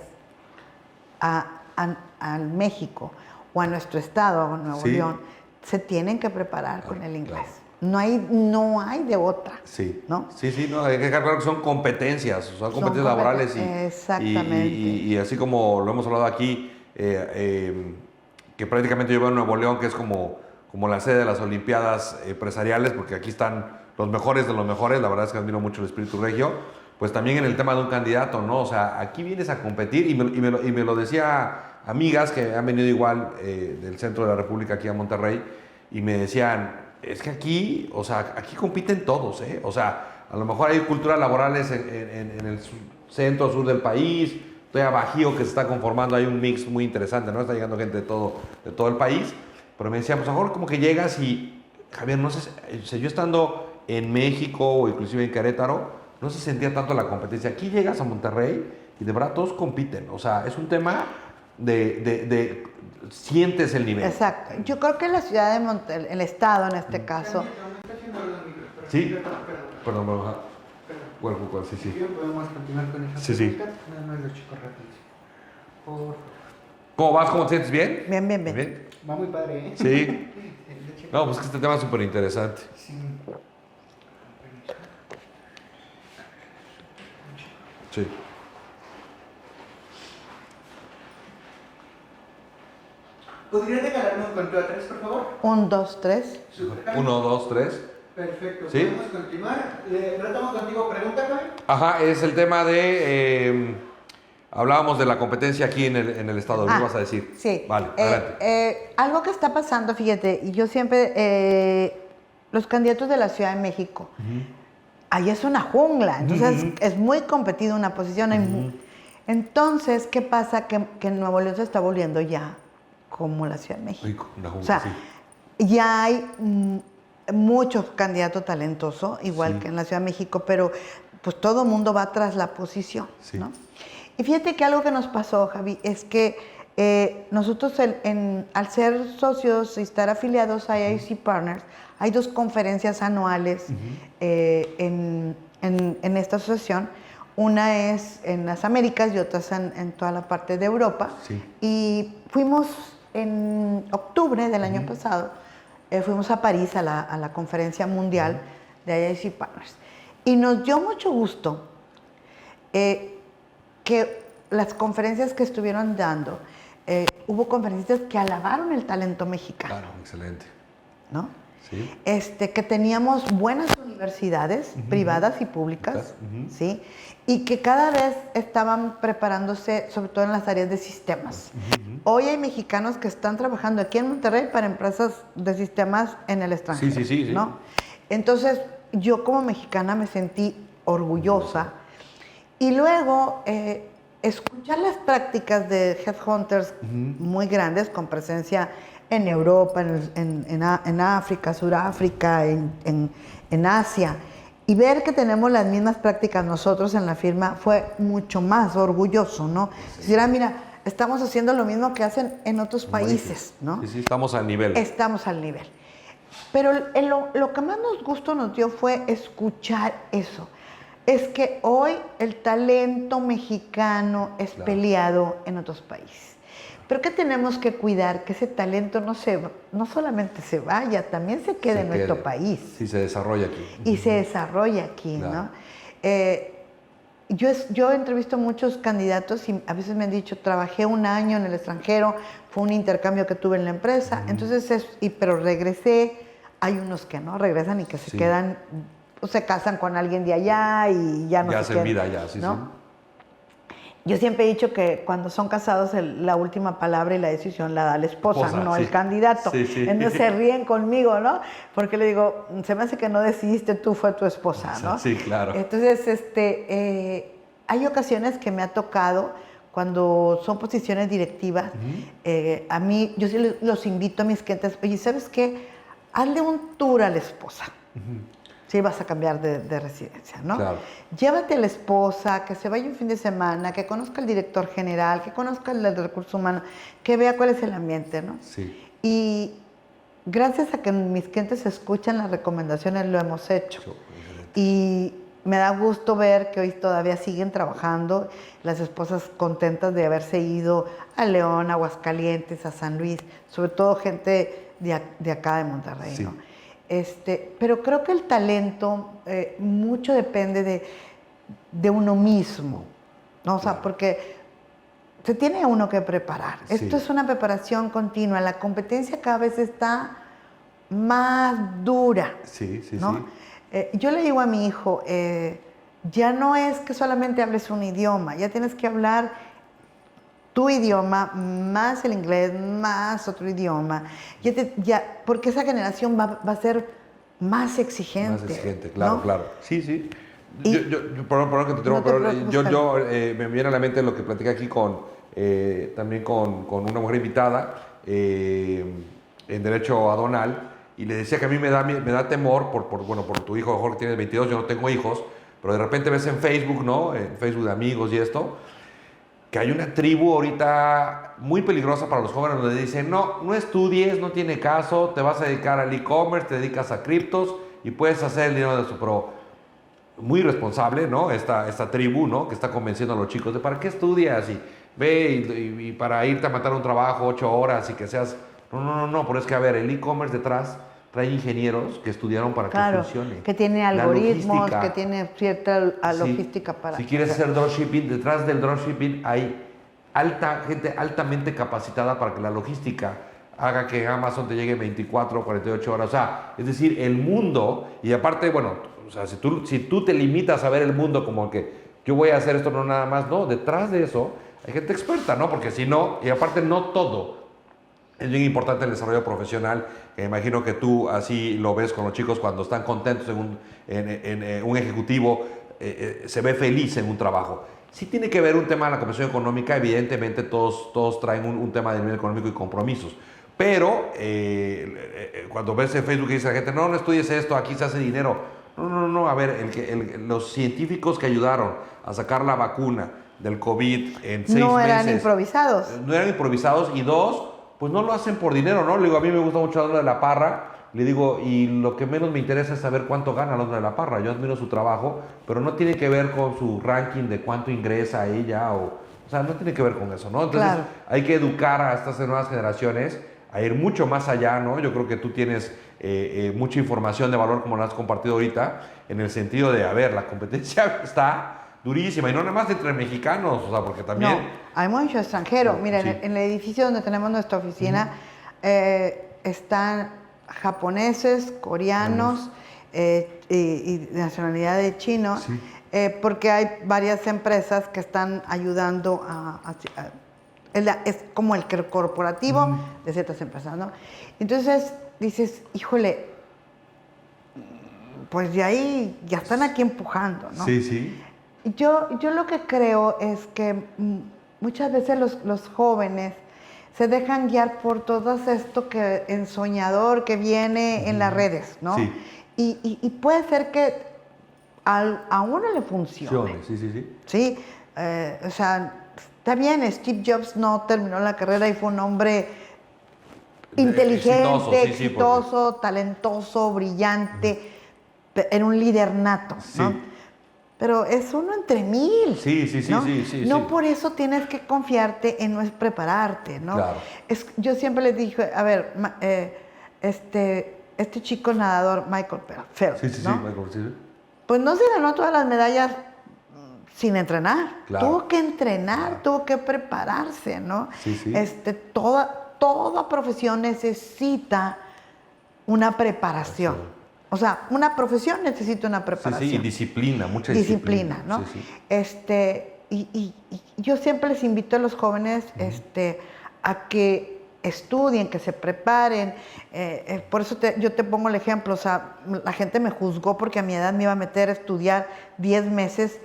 a México o a nuestro estado, a Nuevo León, se tienen que preparar con el inglés. no hay de otra. Sí, ¿no? sí, no, hay que dejar claro que son competencias, son competencias laborales exactamente. Y así como lo hemos hablado aquí, que prácticamente yo veo en Nuevo León que es como la sede de las Olimpiadas empresariales, porque aquí están los mejores de los mejores, la verdad es que admiro mucho el espíritu regio, pues también en el tema de un candidato, ¿no? O sea, aquí vienes a competir y me lo decía amigas que han venido igual del centro de la República aquí a Monterrey y me decían, es que aquí, o sea, aquí compiten todos, ¿eh? O sea, a lo mejor hay culturas laborales en el centro, sur del país, todavía Bajío que se está conformando, hay un mix muy interesante, ¿no? Está llegando gente de todo el país, pero me decían, pues a lo mejor como que llegas y, Javier, no sé, yo estando en México o inclusive en Querétaro, no se sentía tanto la competencia. Aquí llegas a Monterrey y de verdad todos compiten, o sea, es un tema de sientes el nivel. Exacto. Yo creo que la ciudad de Monterrey, el estado en este caso. Sí. Perdón. ¿Cuál? Sí. Si bien podemos continuar con esa pregunta, nada más lo chico rápido. Por favor. ¿Cómo vas? ¿Cómo te sientes? ¿Bien? Bien. Va muy padre, ¿eh? Sí. No, pues que este tema es súper interesante. Sí. ¿Podría regalarme un conteo a 3, por favor? 1, 2, 3. 1, 2, 3. Perfecto. ¿Sí? Podemos continuar. Retomo contigo. ¿Pregunta, Javi? Ajá, es el tema de... hablábamos de la competencia aquí en el estado. ¿Qué vas a decir? Sí. Vale, adelante. Algo que está pasando, fíjate, y yo siempre... los candidatos de la Ciudad de México, ahí es una jungla, entonces es muy competido una posición. Entonces, ¿qué pasa? Que Nuevo León se está volviendo ya como la Ciudad de México. Una jungla, o sea, ya hay muchos candidatos talentosos, igual que en la Ciudad de México, pero pues todo el mundo va tras la posición, ¿no? Y fíjate que algo que nos pasó, Javi, es que nosotros al ser socios y estar afiliados a IIC Partners, hay 2 conferencias anuales en esta asociación. Una es en las Américas y otras en toda la parte de Europa. Sí. Y fuimos en octubre del año pasado, fuimos a París a la conferencia mundial de IIC Partners. Y nos dio mucho gusto que las conferencias que estuvieron dando, hubo conferencistas que alabaron el talento mexicano. Claro, excelente. ¿No? Sí. Que teníamos buenas universidades privadas y públicas, ¿sí? Y que cada vez estaban preparándose, sobre todo en las áreas de sistemas. Hoy hay mexicanos que están trabajando aquí en Monterrey para empresas de sistemas en el extranjero. Sí. ¿No? Entonces, yo como mexicana me sentí orgullosa. Y luego, escuchar las prácticas de headhunters muy grandes, con presencia en Europa, en África, Suráfrica, en Asia, y ver que tenemos las mismas prácticas nosotros en la firma fue mucho más orgulloso, ¿no? Decir, mira, estamos haciendo lo mismo que hacen en otros países, ¿no? Sí, estamos al nivel. Estamos al nivel. Pero lo que más gusto nos dio fue escuchar eso. Es que hoy el talento mexicano es peleado en otros países. Pero que tenemos que cuidar que ese talento no solamente se vaya, también se quede en nuestro país. Sí, se desarrolla aquí. Y se desarrolla aquí, claro. ¿No? Yo entrevisto a muchos candidatos y a veces me han dicho, trabajé 1 año en el extranjero, fue un intercambio que tuve en la empresa, entonces pero regresé. Hay unos que no regresan y que se quedan, se casan con alguien de allá y ya no ya se hacen vida allá, ¿no? Yo siempre he dicho que cuando son casados la última palabra y la decisión la da la esposa, no el candidato. Entonces se ríen conmigo, ¿no? Porque le digo, se me hace que no decidiste tú, fue tu esposa, ¿no? Sí, claro. Entonces, hay ocasiones que me ha tocado cuando son posiciones directivas, a mí, yo sí los invito a mis clientes, oye, ¿sabes qué? Hazle un tour a la esposa. Sí, vas a cambiar de residencia, ¿no? Claro. Llévate a la esposa, que se vaya un fin de semana, que conozca al director general, que conozca el de recursos humanos, que vea cuál es el ambiente, ¿no? Sí. Y gracias a que mis clientes escuchan las recomendaciones, lo hemos hecho. Y me da gusto ver que hoy todavía siguen trabajando, las esposas contentas de haberse ido a León, a Aguascalientes, a San Luis, sobre todo gente de acá de Monterrey, ¿no? Pero creo que el talento mucho depende de uno mismo, ¿no? O sea, porque se tiene uno que preparar. Sí. Esto es una preparación continua. La competencia cada vez está más dura, Sí, sí, ¿no? sí. Yo le digo a mi hijo, ya no es que solamente hables un idioma, ya tienes que hablar tu idioma, más el inglés, más otro idioma. Porque esa generación va a ser más exigente. Más exigente, claro, ¿no? claro. Sí, sí. Y- Perdón que te interrumpa, No te pero preocupes, me viene a la mente lo que platiqué aquí también con una mujer invitada en Derecho Aduanal, y le decía que a mí me da temor por tu hijo, Jorge, tienes 22, yo no tengo hijos, pero de repente ves en Facebook, ¿no? En Facebook de amigos y esto, que hay una tribu ahorita muy peligrosa para los jóvenes donde dicen, no estudies, no tiene caso, te vas a dedicar al e-commerce, te dedicas a criptos y puedes hacer el dinero de eso, pero muy responsable, ¿no? Esta tribu, ¿no? Que está convenciendo a los chicos de ¿para qué estudias? Y ve y para irte a matar un trabajo 8 horas y que seas... No, pero es que, a ver, el e-commerce detrás trae ingenieros que estudiaron para que funcione. Que tiene La algoritmos, logística. que tiene cierta Sí. logística para... Si quieres hacer dropshipping, detrás del dropshipping hay gente altamente capacitada para que la logística haga que Amazon te llegue 24 o 48 horas. O sea, es decir, el mundo, y aparte, bueno, o sea, si tú te limitas a ver el mundo como que yo voy a hacer esto, no nada más, no, detrás de eso hay gente experta, ¿no? Porque si no, y aparte no todo. Es bien importante el desarrollo profesional, que me imagino que tú así lo ves con los chicos cuando están contentos en un ejecutivo, se ve feliz en un trabajo. Sí tiene que ver un tema de la compensación económica, evidentemente todos traen un tema de nivel económico y compromisos. Pero cuando ves en Facebook y dice la gente, no estudies esto, aquí se hace dinero. No, a ver, los científicos que ayudaron a sacar la vacuna del COVID en 6 meses. No eran improvisados. No eran improvisados, y dos, pues no lo hacen por dinero, ¿no? Le digo, a mí me gusta mucho Alondra de la Parra, le digo, y lo que menos me interesa es saber cuánto gana Alondra de la Parra. Yo admiro su trabajo, pero no tiene que ver con su ranking de cuánto ingresa ella, o sea, no tiene que ver con eso, ¿no? Entonces, Claro. hay que educar a estas nuevas generaciones a ir mucho más allá, ¿no? Yo creo que tú tienes mucha información de valor, como la has compartido ahorita, en el sentido de, a ver, la competencia está durísima, y no nada más entre mexicanos, o sea, porque también... No, hay mucho extranjero. Mira, Sí. en el edificio donde tenemos nuestra oficina están japoneses, coreanos y de nacionalidad de chino, Sí. porque hay varias empresas que están ayudando es como el corporativo de ciertas empresas, ¿no? Entonces dices, híjole, pues de ahí ya están aquí empujando, ¿no? Sí, sí. Yo lo que creo es que muchas veces los jóvenes se dejan guiar por todo esto que ensoñador que viene en las redes, ¿no? Sí. Y puede ser que a uno le funcione. Sí. Sí, o sea, está bien, Steve Jobs no terminó la carrera y fue un hombre inteligente, exitoso, talentoso, brillante, era un líder nato, ¿no? Sí. Pero es uno entre mil. Sí, ¿no? sí. No por eso tienes que confiarte en no es prepararte, ¿no? Claro. Yo siempre les dije, a ver, este chico nadador, Michael Phelps, Sí, ¿no? Michael, sí. Pues no se ganó todas las medallas sin entrenar. Claro. Tuvo que entrenar, Claro. tuvo que prepararse, ¿no? Sí. Toda profesión necesita una preparación. O sea, una profesión necesita una preparación. Sí, y disciplina, mucha disciplina, ¿no? Sí. Y yo siempre les invito a los jóvenes a que estudien, que se preparen. Por eso yo te pongo el ejemplo. O sea, la gente me juzgó porque a mi edad me iba a meter a estudiar 10 meses.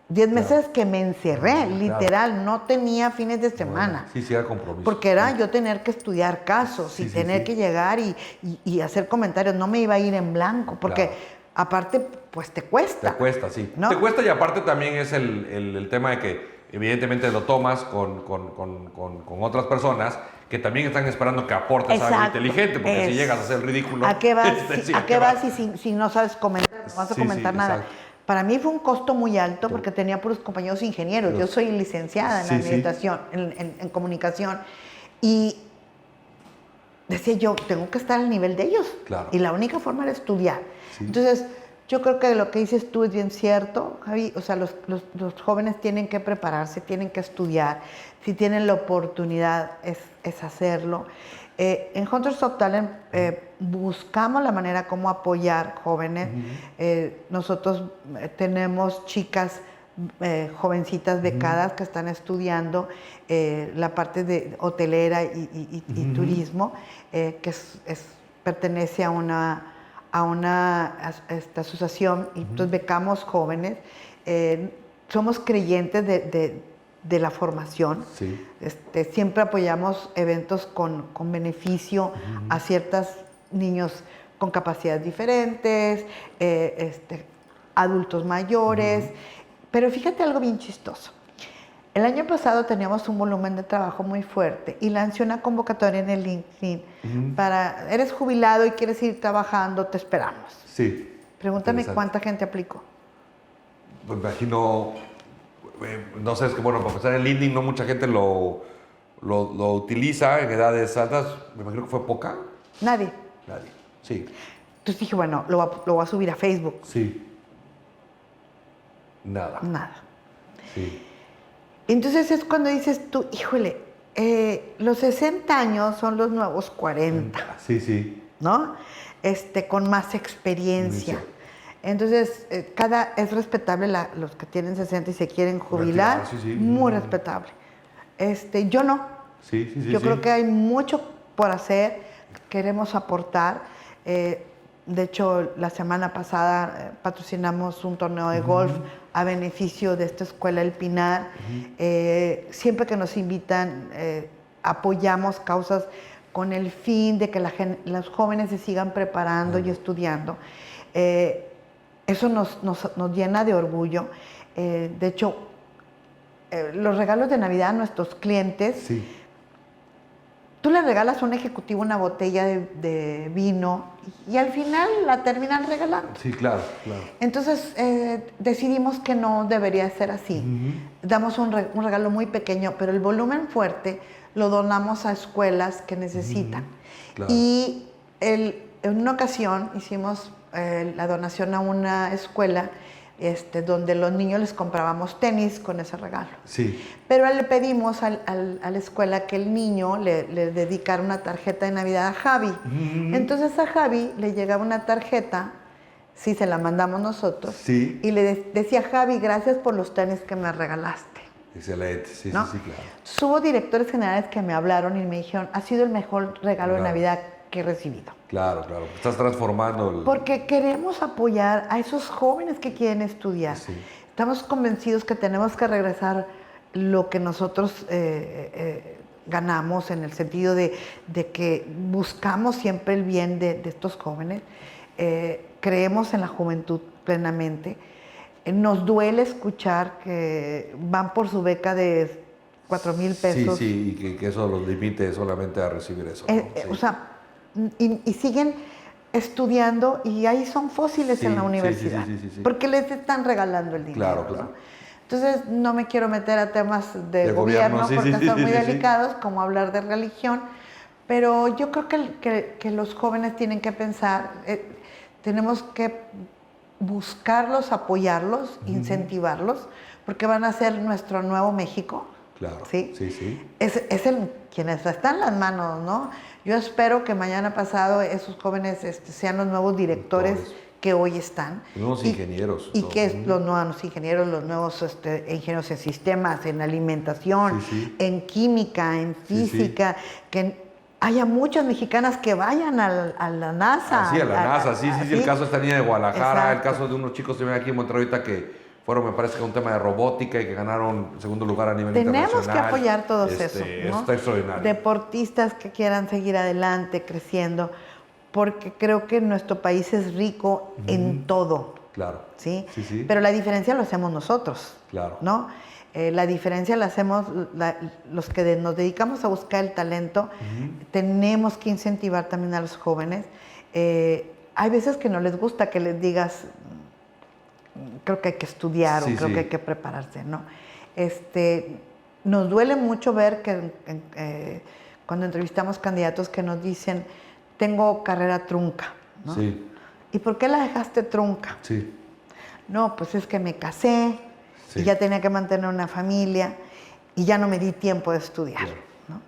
10 meses que me encerré, literal, no tenía fines de semana. Sí, era compromiso. Porque era yo tener que estudiar casos y tener que llegar y hacer comentarios. No me iba a ir en blanco, porque aparte, pues te cuesta. Te cuesta, sí. ¿No? Te cuesta, y aparte también es el tema de que evidentemente lo tomas con otras personas que también están esperando que aportes algo inteligente, porque si llegas a hacer el ridículo... ¿A qué vas, ¿a qué vas si no sabes comentar? No vas a comentar nada. exacto. Para mí fue un costo muy alto porque tenía puros compañeros ingenieros. Yo soy licenciada en administración, en comunicación. Y decía yo, tengo que estar al nivel de ellos. Claro. Y la única forma era estudiar. Sí. Entonces, yo creo que lo que dices tú es bien cierto, Javi. O sea, los jóvenes tienen que prepararse, tienen que estudiar. Si tienen la oportunidad, es hacerlo. En Hunters of Talent buscamos la manera como apoyar jóvenes. Nosotros tenemos chicas jovencitas becadas que están estudiando la parte de hotelera y turismo, que pertenece a una asociación, y entonces becamos jóvenes. Somos creyentes de la formación. Sí. Siempre apoyamos eventos con beneficio a ciertos niños con capacidades diferentes, adultos mayores. Pero fíjate algo bien chistoso. El año pasado teníamos un volumen de trabajo muy fuerte y lancé una convocatoria en el LinkedIn para, eres jubilado y quieres ir trabajando, te esperamos. Sí. Pregúntame cuánta gente aplicó. Pues me imagino, no sé, es que bueno, para empezar en LinkedIn no mucha gente lo utiliza en edades altas. Me imagino que fue poca. Nadie. Nadie. Sí. Entonces dije, bueno, lo voy a subir a Facebook. Sí. Nada. Nada. Sí. Entonces es cuando dices tú, híjole, los 60 años son los nuevos 40, Sí, sí. ¿no? Con más experiencia. Sí. Entonces, es respetable los que tienen 60 y se quieren jubilar, Sí, sí. muy respetable. Yo no. Sí, sí, sí. Yo creo que hay mucho por hacer, queremos aportar. De hecho, la semana pasada patrocinamos un torneo de golf a beneficio de esta escuela El Pinar. Siempre que nos invitan, apoyamos causas con el fin de que los jóvenes se sigan preparando y estudiando. Eso nos llena de orgullo. De hecho, los regalos de Navidad a nuestros clientes, Sí. tú le regalas a un ejecutivo una botella de vino y al final la terminan regalando. Sí, claro, claro. Entonces decidimos que no debería ser así. Damos un regalo muy pequeño, pero el volumen fuerte lo donamos a escuelas que necesitan. Claro. Y en una ocasión hicimos la donación a una escuela donde los niños les comprábamos tenis con ese regalo. Sí. Pero le pedimos a la escuela que el niño le dedicara una tarjeta de Navidad a Javi. Entonces a Javi le llegaba una tarjeta, sí, se la mandamos nosotros, Sí. y le decía, Javi, gracias por los tenis que me regalaste. Excelente, sí, ¿No? sí, claro. Hubo directores generales que me hablaron y me dijeron, ha sido el mejor regalo de Claro. Navidad que he recibido. Claro, claro. Estás transformando Porque queremos apoyar a esos jóvenes que quieren estudiar. Sí. Estamos convencidos que tenemos que regresar lo que nosotros ganamos, en el sentido de que buscamos siempre el bien de estos jóvenes. Creemos en la juventud plenamente. Nos duele escuchar que van por su beca de 4,000 pesos. Sí, sí, y que eso los limite solamente a recibir eso, ¿no? Sí. O sea, y siguen estudiando y ahí son fósiles Sí, en la sí, universidad. sí. Porque les están regalando el dinero. Claro, claro. ¿no? Entonces, no me quiero meter a temas de gobierno, gobierno sí, porque sí, son muy sí. delicados, como hablar de religión. Pero yo creo que los jóvenes tienen que pensar, tenemos que buscarlos, apoyarlos, incentivarlos, porque van a ser nuestro nuevo México. Claro. ¿Sí? Sí, sí. Es quienes están en las manos, ¿no? Yo espero que mañana pasado esos jóvenes sean los nuevos directores que hoy están. Los nuevos ingenieros. Y que los nuevos ingenieros, los nuevos ingenieros en sistemas, en alimentación, en química, en física, que haya muchas mexicanas que vayan a la NASA. Sí, a la NASA, sí. El caso de esta niña de Guadalajara, Exacto. el caso de unos chicos que viven aquí en Monterrey ahorita que fueron, me parece que un tema de robótica y que ganaron segundo lugar a nivel internacional. Tenemos que apoyar todo eso, ¿no? Eso está extraordinario. Deportistas que quieran seguir adelante, creciendo, porque creo que nuestro país es rico en todo. Claro. ¿Sí? Sí. Pero la diferencia lo hacemos nosotros. Claro. ¿No? La diferencia la hacemos los que nos dedicamos a buscar el talento. Tenemos que incentivar también a los jóvenes. Hay veces que no les gusta que les digas, creo que hay que estudiar o creo que hay que prepararse, ¿no? Nos duele mucho ver que cuando entrevistamos candidatos que nos dicen, tengo carrera trunca, ¿no? Sí. ¿Y por qué la dejaste trunca? Sí. No, pues es que me casé y ya tenía que mantener una familia y ya no me di tiempo de estudiar, ¿no?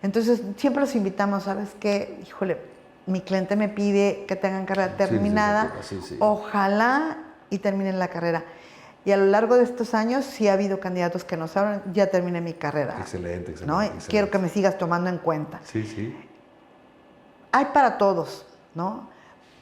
Entonces, siempre los invitamos, ¿sabes qué? Híjole, mi cliente me pide que tengan carrera terminada, ojalá y terminen la carrera. Y a lo largo de estos años sí ha habido candidatos que nos hablan, ya terminé mi carrera. Excelente, excelente. ¿no? Excelente. Quiero que me sigas tomando en cuenta. Sí, sí. Hay para todos, ¿no?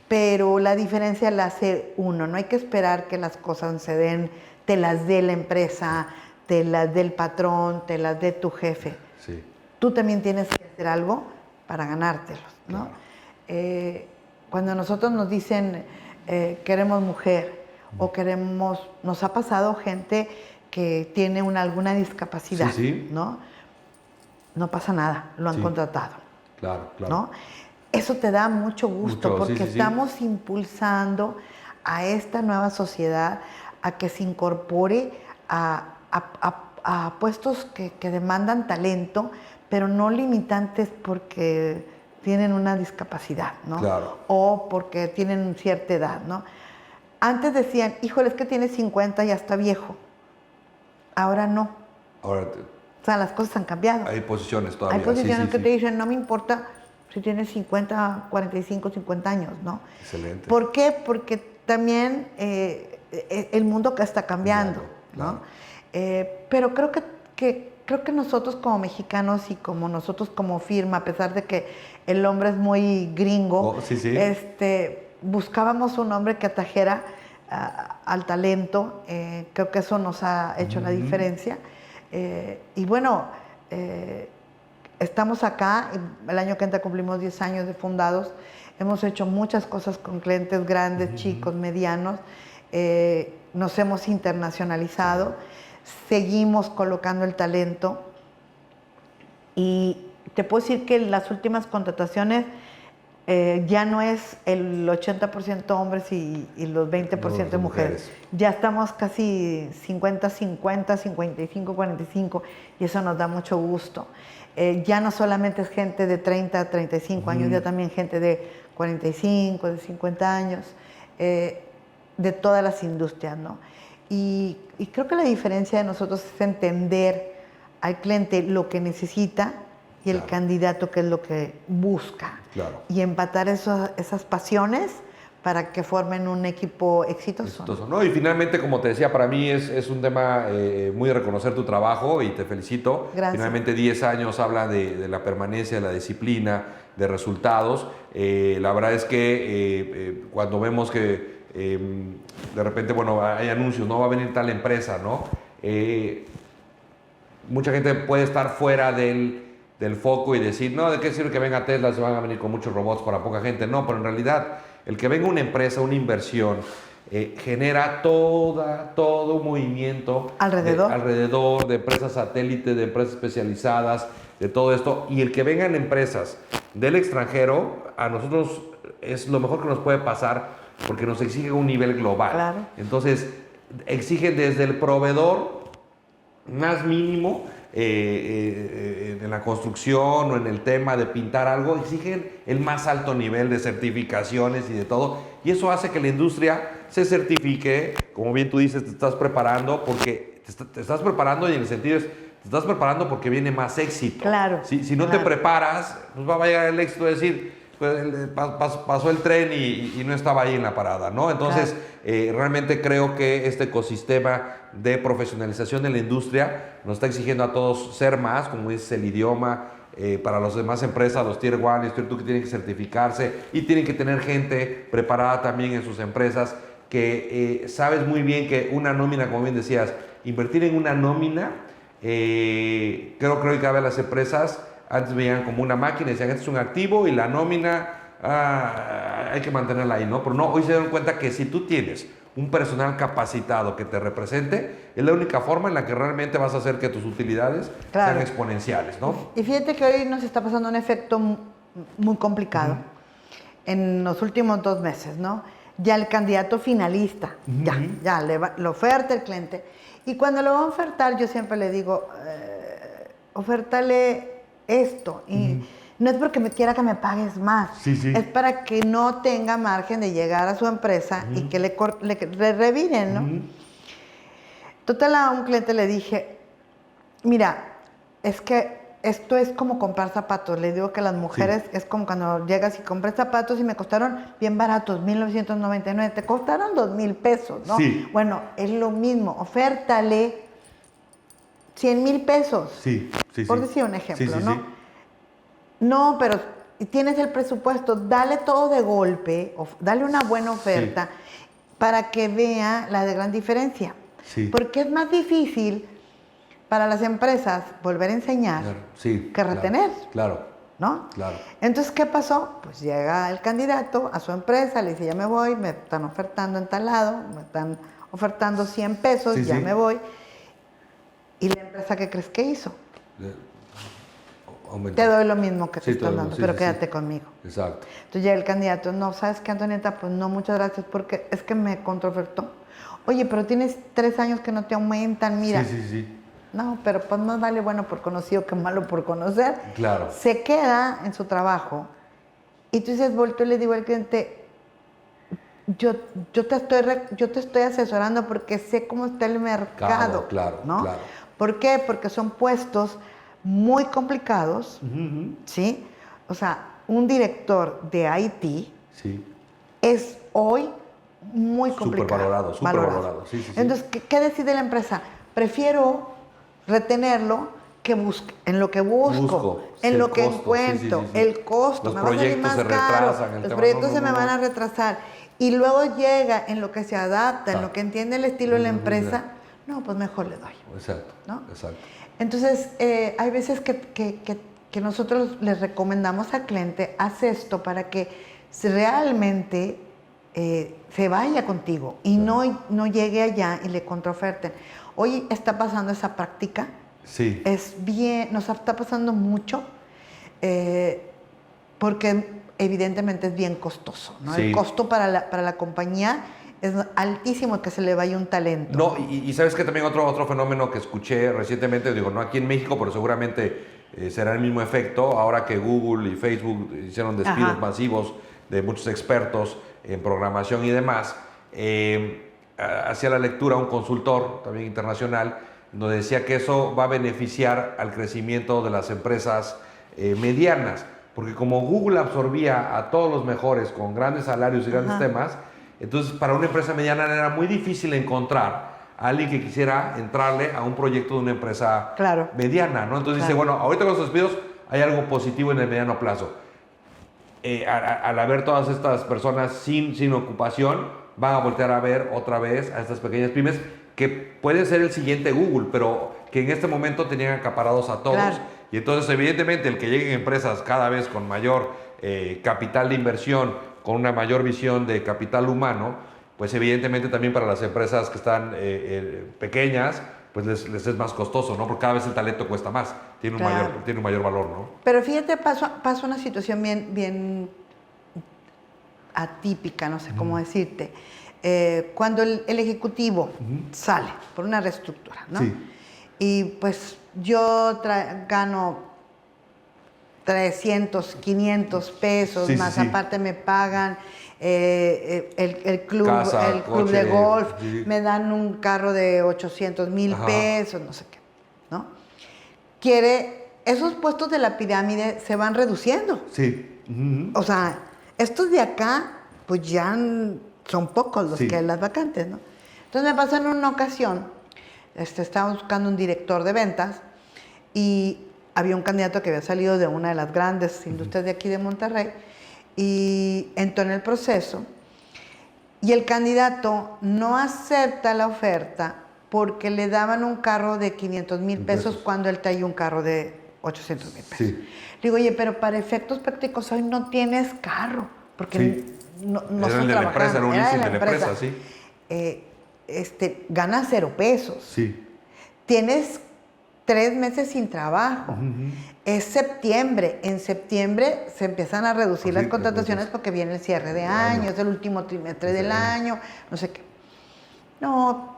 Pero la diferencia la hace uno. No hay que esperar que las cosas se den, te las dé la empresa, te las dé el patrón, te las dé tu jefe. Sí. Tú también tienes que hacer algo para ganártelos, ¿no? Claro. Cuando nosotros nos dicen queremos mujer o queremos, nos ha pasado gente que tiene alguna discapacidad, ¿no? No pasa nada, lo han contratado. Claro, claro. ¿No? Eso te da mucho gusto porque estamos impulsando a esta nueva sociedad a que se incorpore a puestos que demandan talento, pero no limitantes porque tienen una discapacidad, ¿no? Claro. O porque tienen cierta edad, ¿no? Antes decían, híjole, es que tiene 50 y ya está viejo. Ahora no. Ahora o sea, las cosas han cambiado. hay posiciones todavía. Hay posiciones que te dicen, no me importa si tienes 50, 45, 50 años, ¿no? Excelente. ¿Por qué? Porque también el mundo que está cambiando, claro. ¿no? Pero creo que nosotros como mexicanos y como nosotros como firma, a pesar de que el hombre es muy gringo, buscábamos un hombre que atrajera al talento. Creo que eso nos ha hecho la diferencia. Y bueno, estamos acá, el año que entra cumplimos 10 años de fundados, hemos hecho muchas cosas con clientes grandes, chicos, medianos, nos hemos internacionalizado, seguimos colocando el talento y te puedo decir que las últimas contrataciones ya no es el 80% hombres y los 20% mujeres. Ya estamos casi 50-50, 55-45 y eso nos da mucho gusto. Ya no solamente es gente de 30 a 35 años, ya también gente de 45, de 50 años, de todas las industrias, ¿no? Y creo que la diferencia de nosotros es entender al cliente lo que necesita y el candidato qué es lo que busca. Claro. Y empatar esas pasiones para que formen un equipo exitoso. ¿No? Y finalmente, como te decía, para mí es un tema muy de reconocer tu trabajo y te felicito. Gracias. Finalmente 10 años habla de la permanencia, de la disciplina, de resultados. La verdad es que cuando vemos que de repente, bueno, hay anuncios, no va a venir tal empresa, ¿no? Mucha gente puede estar fuera del foco y decir, no, ¿de qué sirve que venga Tesla? Se van a venir con muchos robots para poca gente. No, pero en realidad, el que venga una empresa, una inversión, genera todo un movimiento alrededor de empresas satélites, de empresas especializadas, de todo esto. Y el que vengan empresas del extranjero, a nosotros es lo mejor que nos puede pasar porque nos exige un nivel global. Claro. Entonces, exigen desde el proveedor más mínimo, en la construcción o en el tema de pintar algo, exigen el más alto nivel de certificaciones y de todo. Y eso hace que la industria se certifique, como bien tú dices, te estás preparando porque te estás preparando y en el sentido es, te estás preparando porque viene más éxito. Claro. Si no te preparas, pues va a llegar el éxito de decir, pues pasó el tren y no estaba ahí en la parada, ¿no? Entonces, realmente creo que este ecosistema de profesionalización de la industria nos está exigiendo a todos ser más, como dices, el idioma, para las demás empresas, los Tier 1, los Tier 2 que tienen que certificarse y tienen que tener gente preparada también en sus empresas que sabes muy bien que una nómina, como bien decías, invertir en una nómina, creo que cada vez las empresas antes veían como una máquina y decían, este es un activo y la nómina hay que mantenerla ahí, ¿no? Pero no, hoy se dan cuenta que si tú tienes un personal capacitado que te represente, es la única forma en la que realmente vas a hacer que tus utilidades sean exponenciales, ¿no? Y fíjate que hoy nos está pasando un efecto muy complicado en los últimos 2 meses, ¿no? Ya el candidato finalista, ya le oferta el cliente. Y cuando lo va a ofertar, yo siempre le digo, ofértale esto. Y no es porque me quiera que me pagues más. Es para que no tenga margen de llegar a su empresa y que le reviren, ¿no? Total, a un cliente le dije, mira, es que esto es como comprar zapatos. Le digo que las mujeres es como cuando llegas y compras zapatos y me costaron bien baratos, 1,999. Te costaron 2,000 pesos, ¿no? Sí. Bueno, es lo mismo. Ofértale 100,000 pesos. Por decir un ejemplo, ¿no? No, pero tienes el presupuesto, dale todo de golpe, dale una buena oferta para que vea la gran diferencia. Porque es más difícil para las empresas volver a enseñar que retener. ¿No? Entonces, ¿qué pasó? Pues llega el candidato a su empresa, le dice, ya me voy, me están ofertando en tal lado, me están ofertando 100 pesos, ya me voy. ¿Y la empresa qué crees que hizo? Te doy lo mismo que te están dando, pero quédate conmigo. Exacto. Entonces llega el candidato, no, ¿sabes qué, Antonieta? Pues no, muchas gracias, porque es que me contraofertó. Oye, pero tienes 3 años que no te aumentan, mira. No, pero pues más vale bueno por conocido que malo por conocer. Claro. Se queda en su trabajo y tú dices, volteo y le digo al cliente, yo te estoy asesorando porque sé cómo está el mercado. Claro. ¿Por qué? Porque son puestos muy complicados, ¿sí? O sea, un director de IT es hoy muy complicado. Súper valorado. Entonces, ¿qué decide la empresa? Prefiero retenerlo que en lo que busco, en lo que encuentro, el costo, los me va a salir más caro, los proyectos se me van a retrasar. Y luego llega en lo que se adapta, en lo que entiende el estilo de la empresa, no, pues mejor le doy. Exacto. Entonces, hay veces que nosotros les recomendamos al cliente, haz esto para que realmente se vaya contigo y no llegue allá y le contraoferten. Hoy está pasando esa práctica. Nos está pasando mucho porque evidentemente es bien costoso, ¿no? El costo para la compañía es altísimo que se le vaya un talento. No, y sabes que también otro fenómeno que escuché recientemente, digo, no aquí en México, pero seguramente será el mismo efecto, ahora que Google y Facebook hicieron despidos masivos de muchos expertos en programación y demás, hacía la lectura un consultor también internacional, donde decía que eso va a beneficiar al crecimiento de las empresas medianas, porque como Google absorbía a todos los mejores con grandes salarios y grandes temas, entonces para una empresa mediana era muy difícil encontrar a alguien que quisiera entrarle a un proyecto de una empresa mediana, ¿no? Entonces dice, bueno, ahorita con los despidos hay algo positivo en el mediano plazo. Al haber todas estas personas sin ocupación, van a voltear a ver otra vez a estas pequeñas pymes que pueden ser el siguiente Google, pero que en este momento tenían acaparados a todos. Y entonces, evidentemente, el que lleguen empresas cada vez con mayor capital de inversión, con una mayor visión de capital humano, pues evidentemente también para las empresas que están pequeñas, pues les es más costoso, ¿no? Porque cada vez el talento cuesta más, tiene un mayor valor, ¿no? Pero fíjate, pasa una situación bien atípica, no sé cómo decirte. Cuando el ejecutivo sale por una reestructura, ¿no? Y pues yo gano 300, 500 pesos, más aparte me pagan el club coche, de golf, me dan un carro de 800,000 pesos, no sé qué, ¿no? Esos puestos de la pirámide se van reduciendo. O sea, estos de acá, pues ya son pocos los que las vacantes, ¿no? Entonces me pasó en una ocasión, estaba buscando un director de ventas y había un candidato que había salido de una de las grandes industrias de aquí de Monterrey y entró en el proceso y el candidato no acepta la oferta porque le daban un carro de 500,000 pesos cuando él traía un carro de 800,000 pesos. Le digo, oye, pero para efectos prácticos hoy no tienes carro porque no era son de la empresa, era un leasing de la empresa, ganas 0 pesos. Tienes 3 meses sin trabajo. Es septiembre. En septiembre se empiezan a reducir las contrataciones porque viene el cierre de año, es el último trimestre del año, no sé qué. No,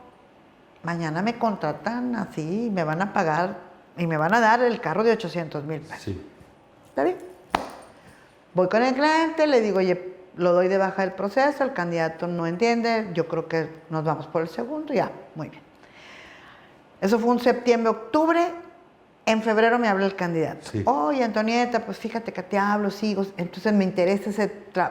mañana me contratan así, me van a pagar Y me van a dar el carro de 800,000 pesos. Sí. ¿Está bien? Voy con el cliente, le digo, oye, lo doy de baja del proceso, el candidato no entiende, yo creo que nos vamos por el segundo, ya, muy bien. Eso fue un septiembre, octubre, en febrero me habla el candidato. Sí. Oye, Antonieta, pues fíjate que te hablo, sigo, entonces me interesa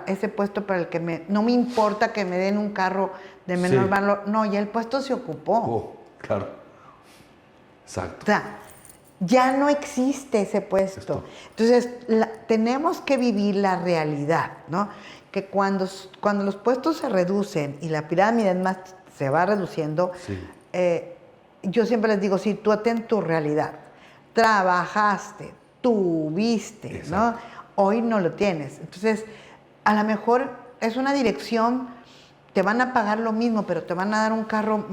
ese puesto para el que no me importa que me den un carro de menor Sí. valor, no, ya el puesto se ocupó. Oh, claro. Exacto. O sea, ya no existe ese puesto. Entonces, tenemos que vivir la realidad, ¿no? Que cuando los puestos se reducen y la pirámide más se va reduciendo, Sí. yo siempre les digo, sitúate en tu realidad. Trabajaste, tuviste, ¿no? Hoy no lo tienes. Entonces, a lo mejor es una dirección, te van a pagar lo mismo, pero te van a dar un carro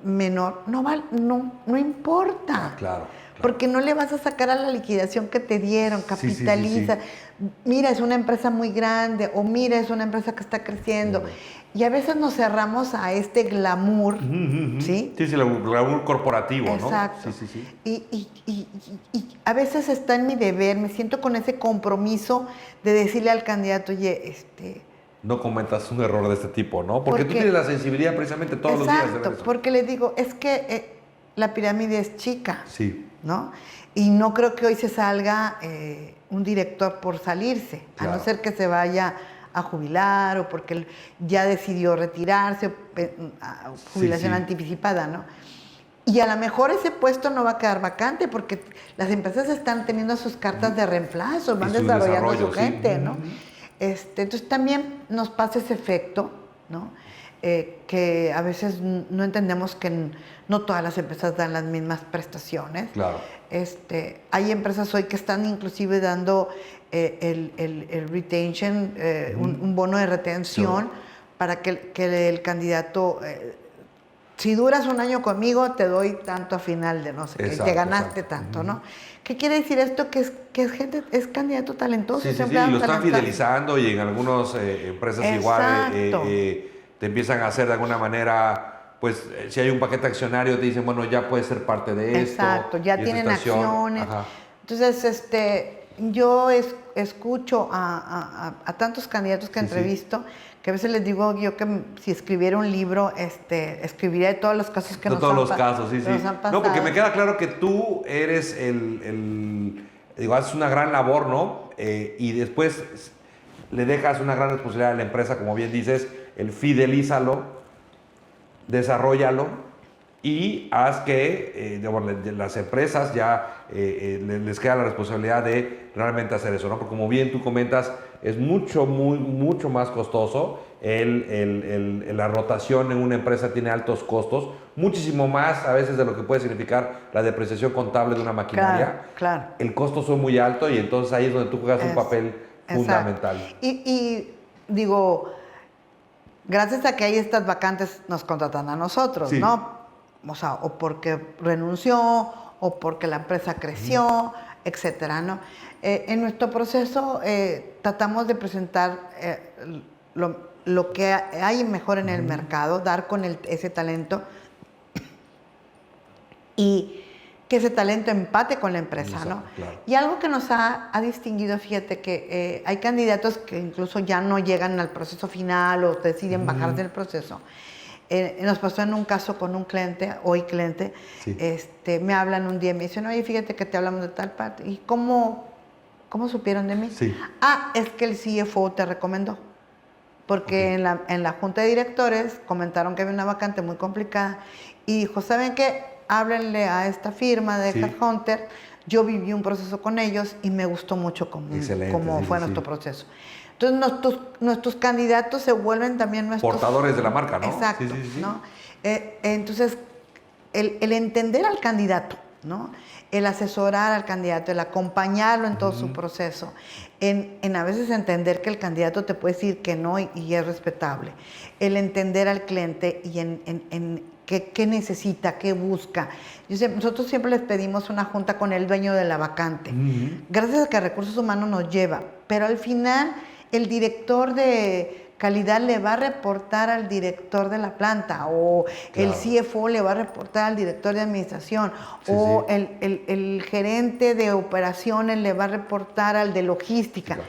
menor. No importa. Claro. Porque no le vas a sacar a la liquidación que te dieron, capitaliza. Sí. Mira, es una empresa muy grande, o mira, es una empresa que está creciendo. Y a veces nos cerramos a este glamour, ¿sí? Sí, el glamour corporativo, ¿no? Exacto. Sí. Y a veces está en mi deber, me siento con ese compromiso de decirle al candidato, oye, no cometas un error de este tipo, ¿no? Porque tú tienes la sensibilidad precisamente todos los días de ver exacto, eso. porque les digo, es que la pirámide es chica. Sí. ¿No? Y no creo que hoy se salga un director por salirse, Claro. a no ser que se vaya a jubilar o porque ya decidió retirarse, jubilación anticipada, ¿no? Y a lo mejor ese puesto no va a quedar vacante porque las empresas están teniendo sus cartas de reemplazo, van desarrollando su gente, ¿no? Entonces también nos pasa ese efecto, ¿no? Que a veces no entendemos que no todas las empresas dan las mismas prestaciones. Claro. Hay empresas hoy que están inclusive dando el retention, un bono de retención para que el candidato, si duras un año conmigo, te doy tanto a final de no sé qué, te ganaste tanto, ¿no? ¿Qué quiere decir esto? Que es candidato talentoso. Sí, y lo están fidelizando y en algunas empresas igual te empiezan a hacer de alguna manera, pues si hay un paquete accionario te dicen, bueno, ya puedes ser parte de esto. Exacto, ya tienen acciones. Ajá. Entonces, yo escucho a tantos candidatos que entrevisto, que a veces les digo yo que si escribiera un libro, escribiría de todos los casos que nos han pasado. De todos los casos, sí. No, porque me queda claro que tú eres digo, haces una gran labor, ¿no? Y después le dejas una gran responsabilidad a la empresa, como bien dices, el fidelízalo, desarróllalo y haz que las empresas ya les queda la responsabilidad de realmente hacer eso, ¿no? Porque como bien tú comentas, es mucho más costoso. La rotación en una empresa tiene altos costos, muchísimo más a veces de lo que puede significar la depreciación contable de una maquinaria. Claro. El costo son muy alto y entonces ahí es donde tú juegas un papel fundamental. Y digo, gracias a que hay estas vacantes nos contratan a nosotros, ¿no? O sea, o porque renunció, o porque la empresa creció, etcétera, ¿no? En nuestro proceso tratamos de presentar lo que hay mejor en el mercado, dar con ese talento y que ese talento empate con la empresa, exacto, ¿no? Claro. Y algo que nos ha distinguido, fíjate que hay candidatos que incluso ya no llegan al proceso final o deciden bajarse del proceso. Nos pasó en un caso con un cliente, me hablan un día y me dicen, oye, fíjate que te hablamos de tal parte. ¿Y cómo supieron de mí? Sí. Es que el CFO te recomendó. Porque en la junta de directores comentaron que había una vacante muy complicada y dijo, ¿saben qué? Háblenle a esta firma de Headhunter. Yo viví un proceso con ellos y me gustó mucho cómo fue nuestro proceso. Entonces, nuestros candidatos se vuelven también nuestros... portadores de la marca, ¿no? Exacto, ¿no? Entonces, el entender al candidato, ¿no? El asesorar al candidato, el acompañarlo en todo su proceso, en a veces entender que el candidato te puede decir que no y es respetable, el entender al cliente y en qué necesita, qué busca. Nosotros siempre les pedimos una junta con el dueño de la vacante. Gracias a que Recursos Humanos nos lleva, pero al final el director de calidad le va a reportar al director de la planta, o el CFO le va a reportar al director de administración, o el gerente de operaciones le va a reportar al de logística.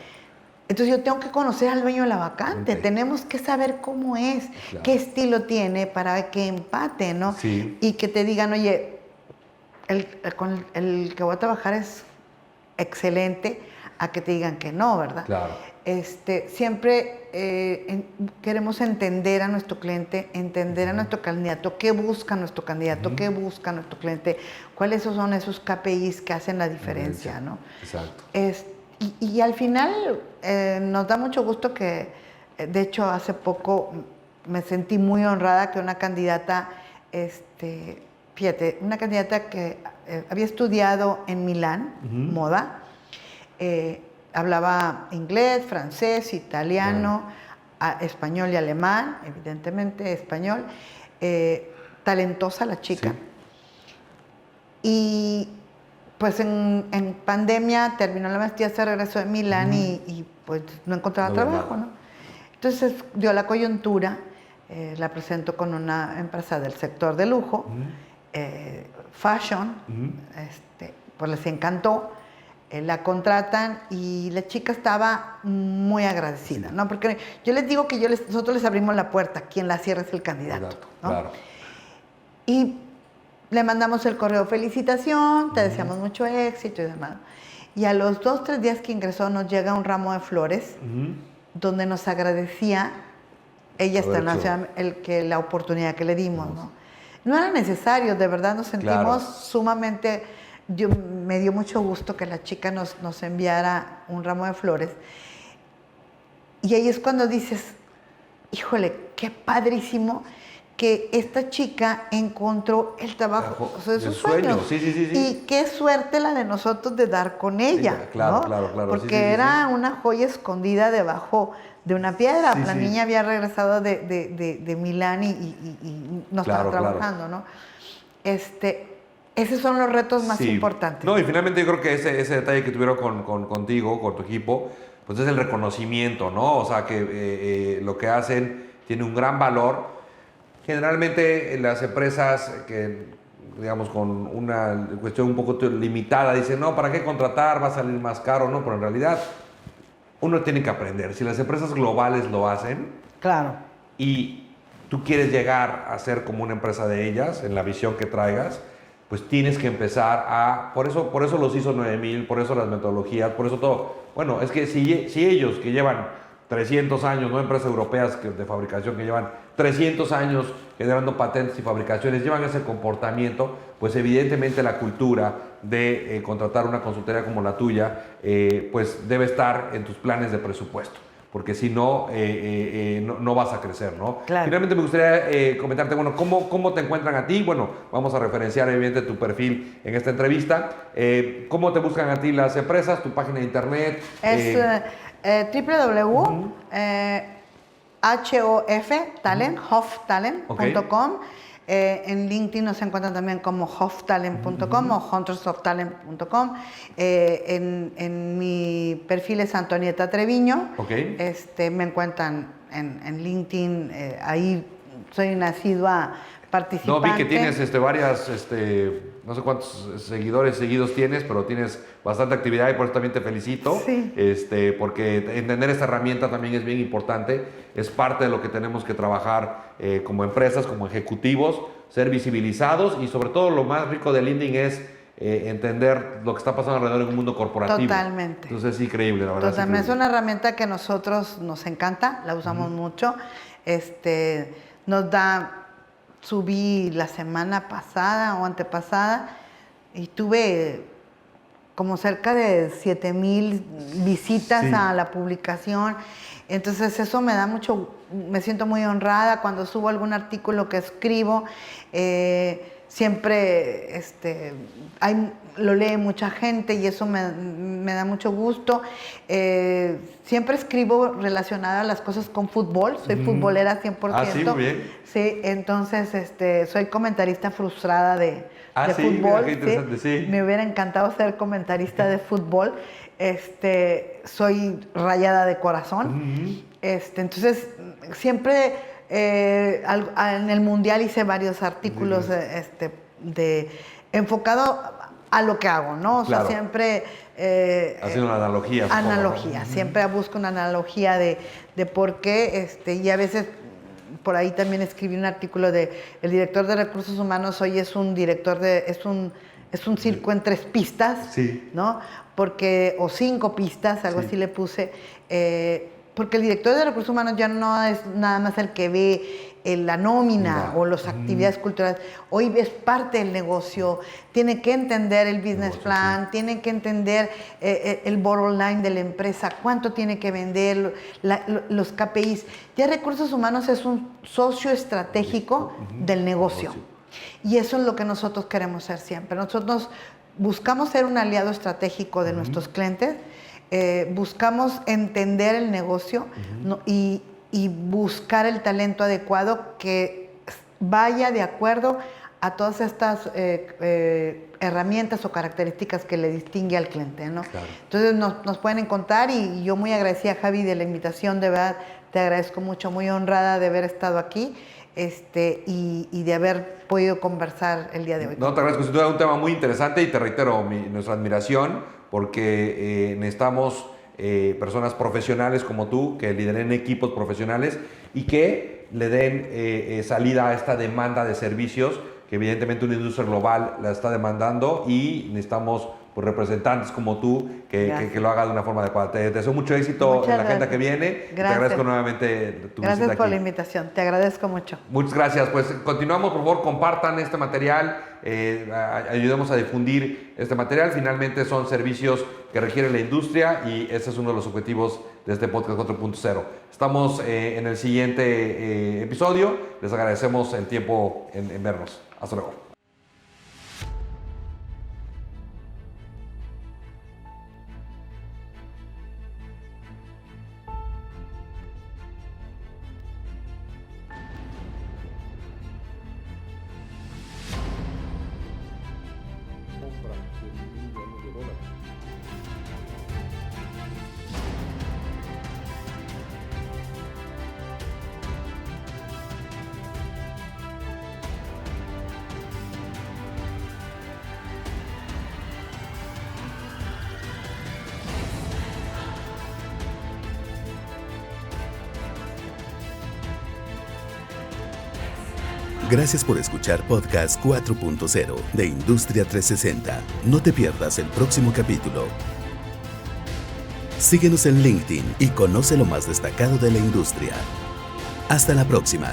Entonces yo tengo que conocer al dueño de la vacante, tenemos que saber cómo es, qué estilo tiene para que empate, ¿no? Y que te digan, oye, con el que voy a trabajar es excelente, a que te digan que no, ¿verdad? Siempre queremos entender a nuestro cliente, entender a nuestro candidato, qué busca nuestro candidato, qué busca nuestro cliente, cuáles son esos KPIs que hacen la diferencia, ¿no? Exacto. Y al final nos da mucho gusto que, de hecho, hace poco me sentí muy honrada que una candidata, fíjate, una candidata que había estudiado en Milán, moda, hablaba inglés, francés, italiano, español y alemán, evidentemente español, talentosa la chica. Y pues en pandemia terminó la maestría, se regresó de Milán y pues no encontraba trabajo, ¿no? Entonces dio la coyuntura, la presentó con una empresa del sector de lujo, fashion, pues les encantó, la contratan y la chica estaba muy agradecida, ¿no? Porque yo les digo que nosotros les abrimos la puerta, quien la cierra es el candidato, ¿no? Y le mandamos el correo felicitación, te deseamos mucho éxito y demás. Y a los 2-3 días que ingresó nos llega un ramo de flores donde nos agradecía, ella está en la ciudad, la oportunidad que le dimos, ¿no? No era necesario, de verdad nos sentimos sumamente... me dio mucho gusto que la chica nos enviara un ramo de flores. Y ahí es cuando dices, híjole, qué padrísimo que esta chica encontró el trabajo de sus sueños. Y qué suerte la de nosotros de dar con ella, ¿no? Porque era una joya escondida debajo de una piedra. La niña había regresado de Milán y no estaba trabajando, ¿no? Esos son los retos más importantes. No, y finalmente yo creo que ese detalle que tuvieron contigo, con tu equipo, pues es el reconocimiento, ¿no? O sea, que lo que hacen tiene un gran valor. Generalmente las empresas que, digamos, con una cuestión un poco limitada, dicen, no, ¿para qué contratar? Va a salir más caro, ¿no? Pero en realidad uno tiene que aprender. Si las empresas globales lo hacen, y tú quieres llegar a ser como una empresa de ellas, en la visión que traigas, pues tienes que empezar a... Por eso los ISO 9000, por eso las metodologías, por eso todo. Bueno, es que si ellos que llevan 300 años, no empresas europeas de fabricación que llevan 300 años generando patentes y fabricaciones, llevan ese comportamiento, pues evidentemente la cultura de contratar una consultoría como la tuya, pues debe estar en tus planes de presupuesto, porque si no, no vas a crecer, ¿no? Finalmente me gustaría comentarte, bueno, ¿cómo te encuentran a ti? Bueno, vamos a referenciar evidentemente tu perfil en esta entrevista. ¿Cómo te buscan a ti las empresas? ¿Tu página de internet? Es hoftalent.com. En LinkedIn nos encuentran también como hoftalent.com o huntersoftalent.com. En mi perfil es Antonieta Treviño. Me encuentran en LinkedIn, ahí soy una asidua participante. No, vi que tienes varias, no sé cuántos seguidos tienes, pero tienes bastante actividad y por eso también te felicito. Porque entender esta herramienta también es bien importante, es parte de lo que tenemos que trabajar como empresas, como ejecutivos, ser visibilizados y sobre todo lo más rico del LinkedIn es entender lo que está pasando alrededor en un mundo corporativo. Totalmente. Entonces es increíble, la verdad. Totalmente. Es una herramienta que a nosotros nos encanta, la usamos mucho. Subí la semana pasada o antepasada y tuve como cerca de 7,000 visitas a la publicación. Entonces eso me da mucho, me siento muy honrada cuando subo algún artículo que escribo. Siempre lo lee mucha gente y eso me da mucho gusto. Siempre escribo relacionada a las cosas con fútbol, soy futbolera 100%. Ah, sí, muy bien. Sí, entonces soy comentarista frustrada de fútbol. Mira, qué interesante, sí. Me hubiera encantado ser comentarista de fútbol. Soy rayada de corazón. Entonces, siempre en el Mundial hice varios artículos enfocado a lo que hago, ¿no? O sea, siempre... haciendo una analogía. Analogía, ¿no? Siempre busco una analogía de por qué, y a veces por ahí también escribí un artículo de el director de recursos humanos hoy es un director es un circo en 3 pistas, ¿no? Porque, o 5 pistas, algo así le puse, porque el director de recursos humanos ya no es nada más el que ve la nómina o las actividades culturales. Hoy es parte del negocio, tiene que entender el business plan, tiene que entender el bottom line de la empresa, cuánto tiene que vender, los KPIs. Ya recursos humanos es un socio estratégico del negocio. Y eso es lo que nosotros queremos ser siempre. Nosotros buscamos ser un aliado estratégico de nuestros clientes, buscamos entender el negocio y buscar el talento adecuado que vaya de acuerdo a todas estas herramientas o características que le distingue al cliente, ¿no? Claro. Entonces nos pueden encontrar y yo muy agradecida, Javi, de la invitación, de verdad te agradezco mucho, muy honrada de haber estado aquí y de haber podido conversar el día de hoy. No, te agradezco, sin duda un tema muy interesante y te reitero nuestra admiración porque necesitamos personas profesionales como tú que lideren equipos profesionales y que le den salida a esta demanda de servicios que evidentemente una industria global la está demandando y necesitamos pues, representantes como tú que lo hagan de una forma adecuada. Te deseo mucho éxito en la agenda que viene. Gracias. Te agradezco nuevamente tu visita aquí. Gracias por la invitación, te agradezco mucho. Muchas gracias. Pues continuamos, por favor, compartan este material, ayudemos a difundir este material. Finalmente son servicios que requiere la industria y ese es uno de los objetivos de este podcast 4.0. Estamos en el siguiente episodio. Les agradecemos el tiempo en vernos. Hasta luego. Gracias por escuchar Podcast 4.0 de Industria 360. No te pierdas el próximo capítulo. Síguenos en LinkedIn y conoce lo más destacado de la industria. Hasta la próxima.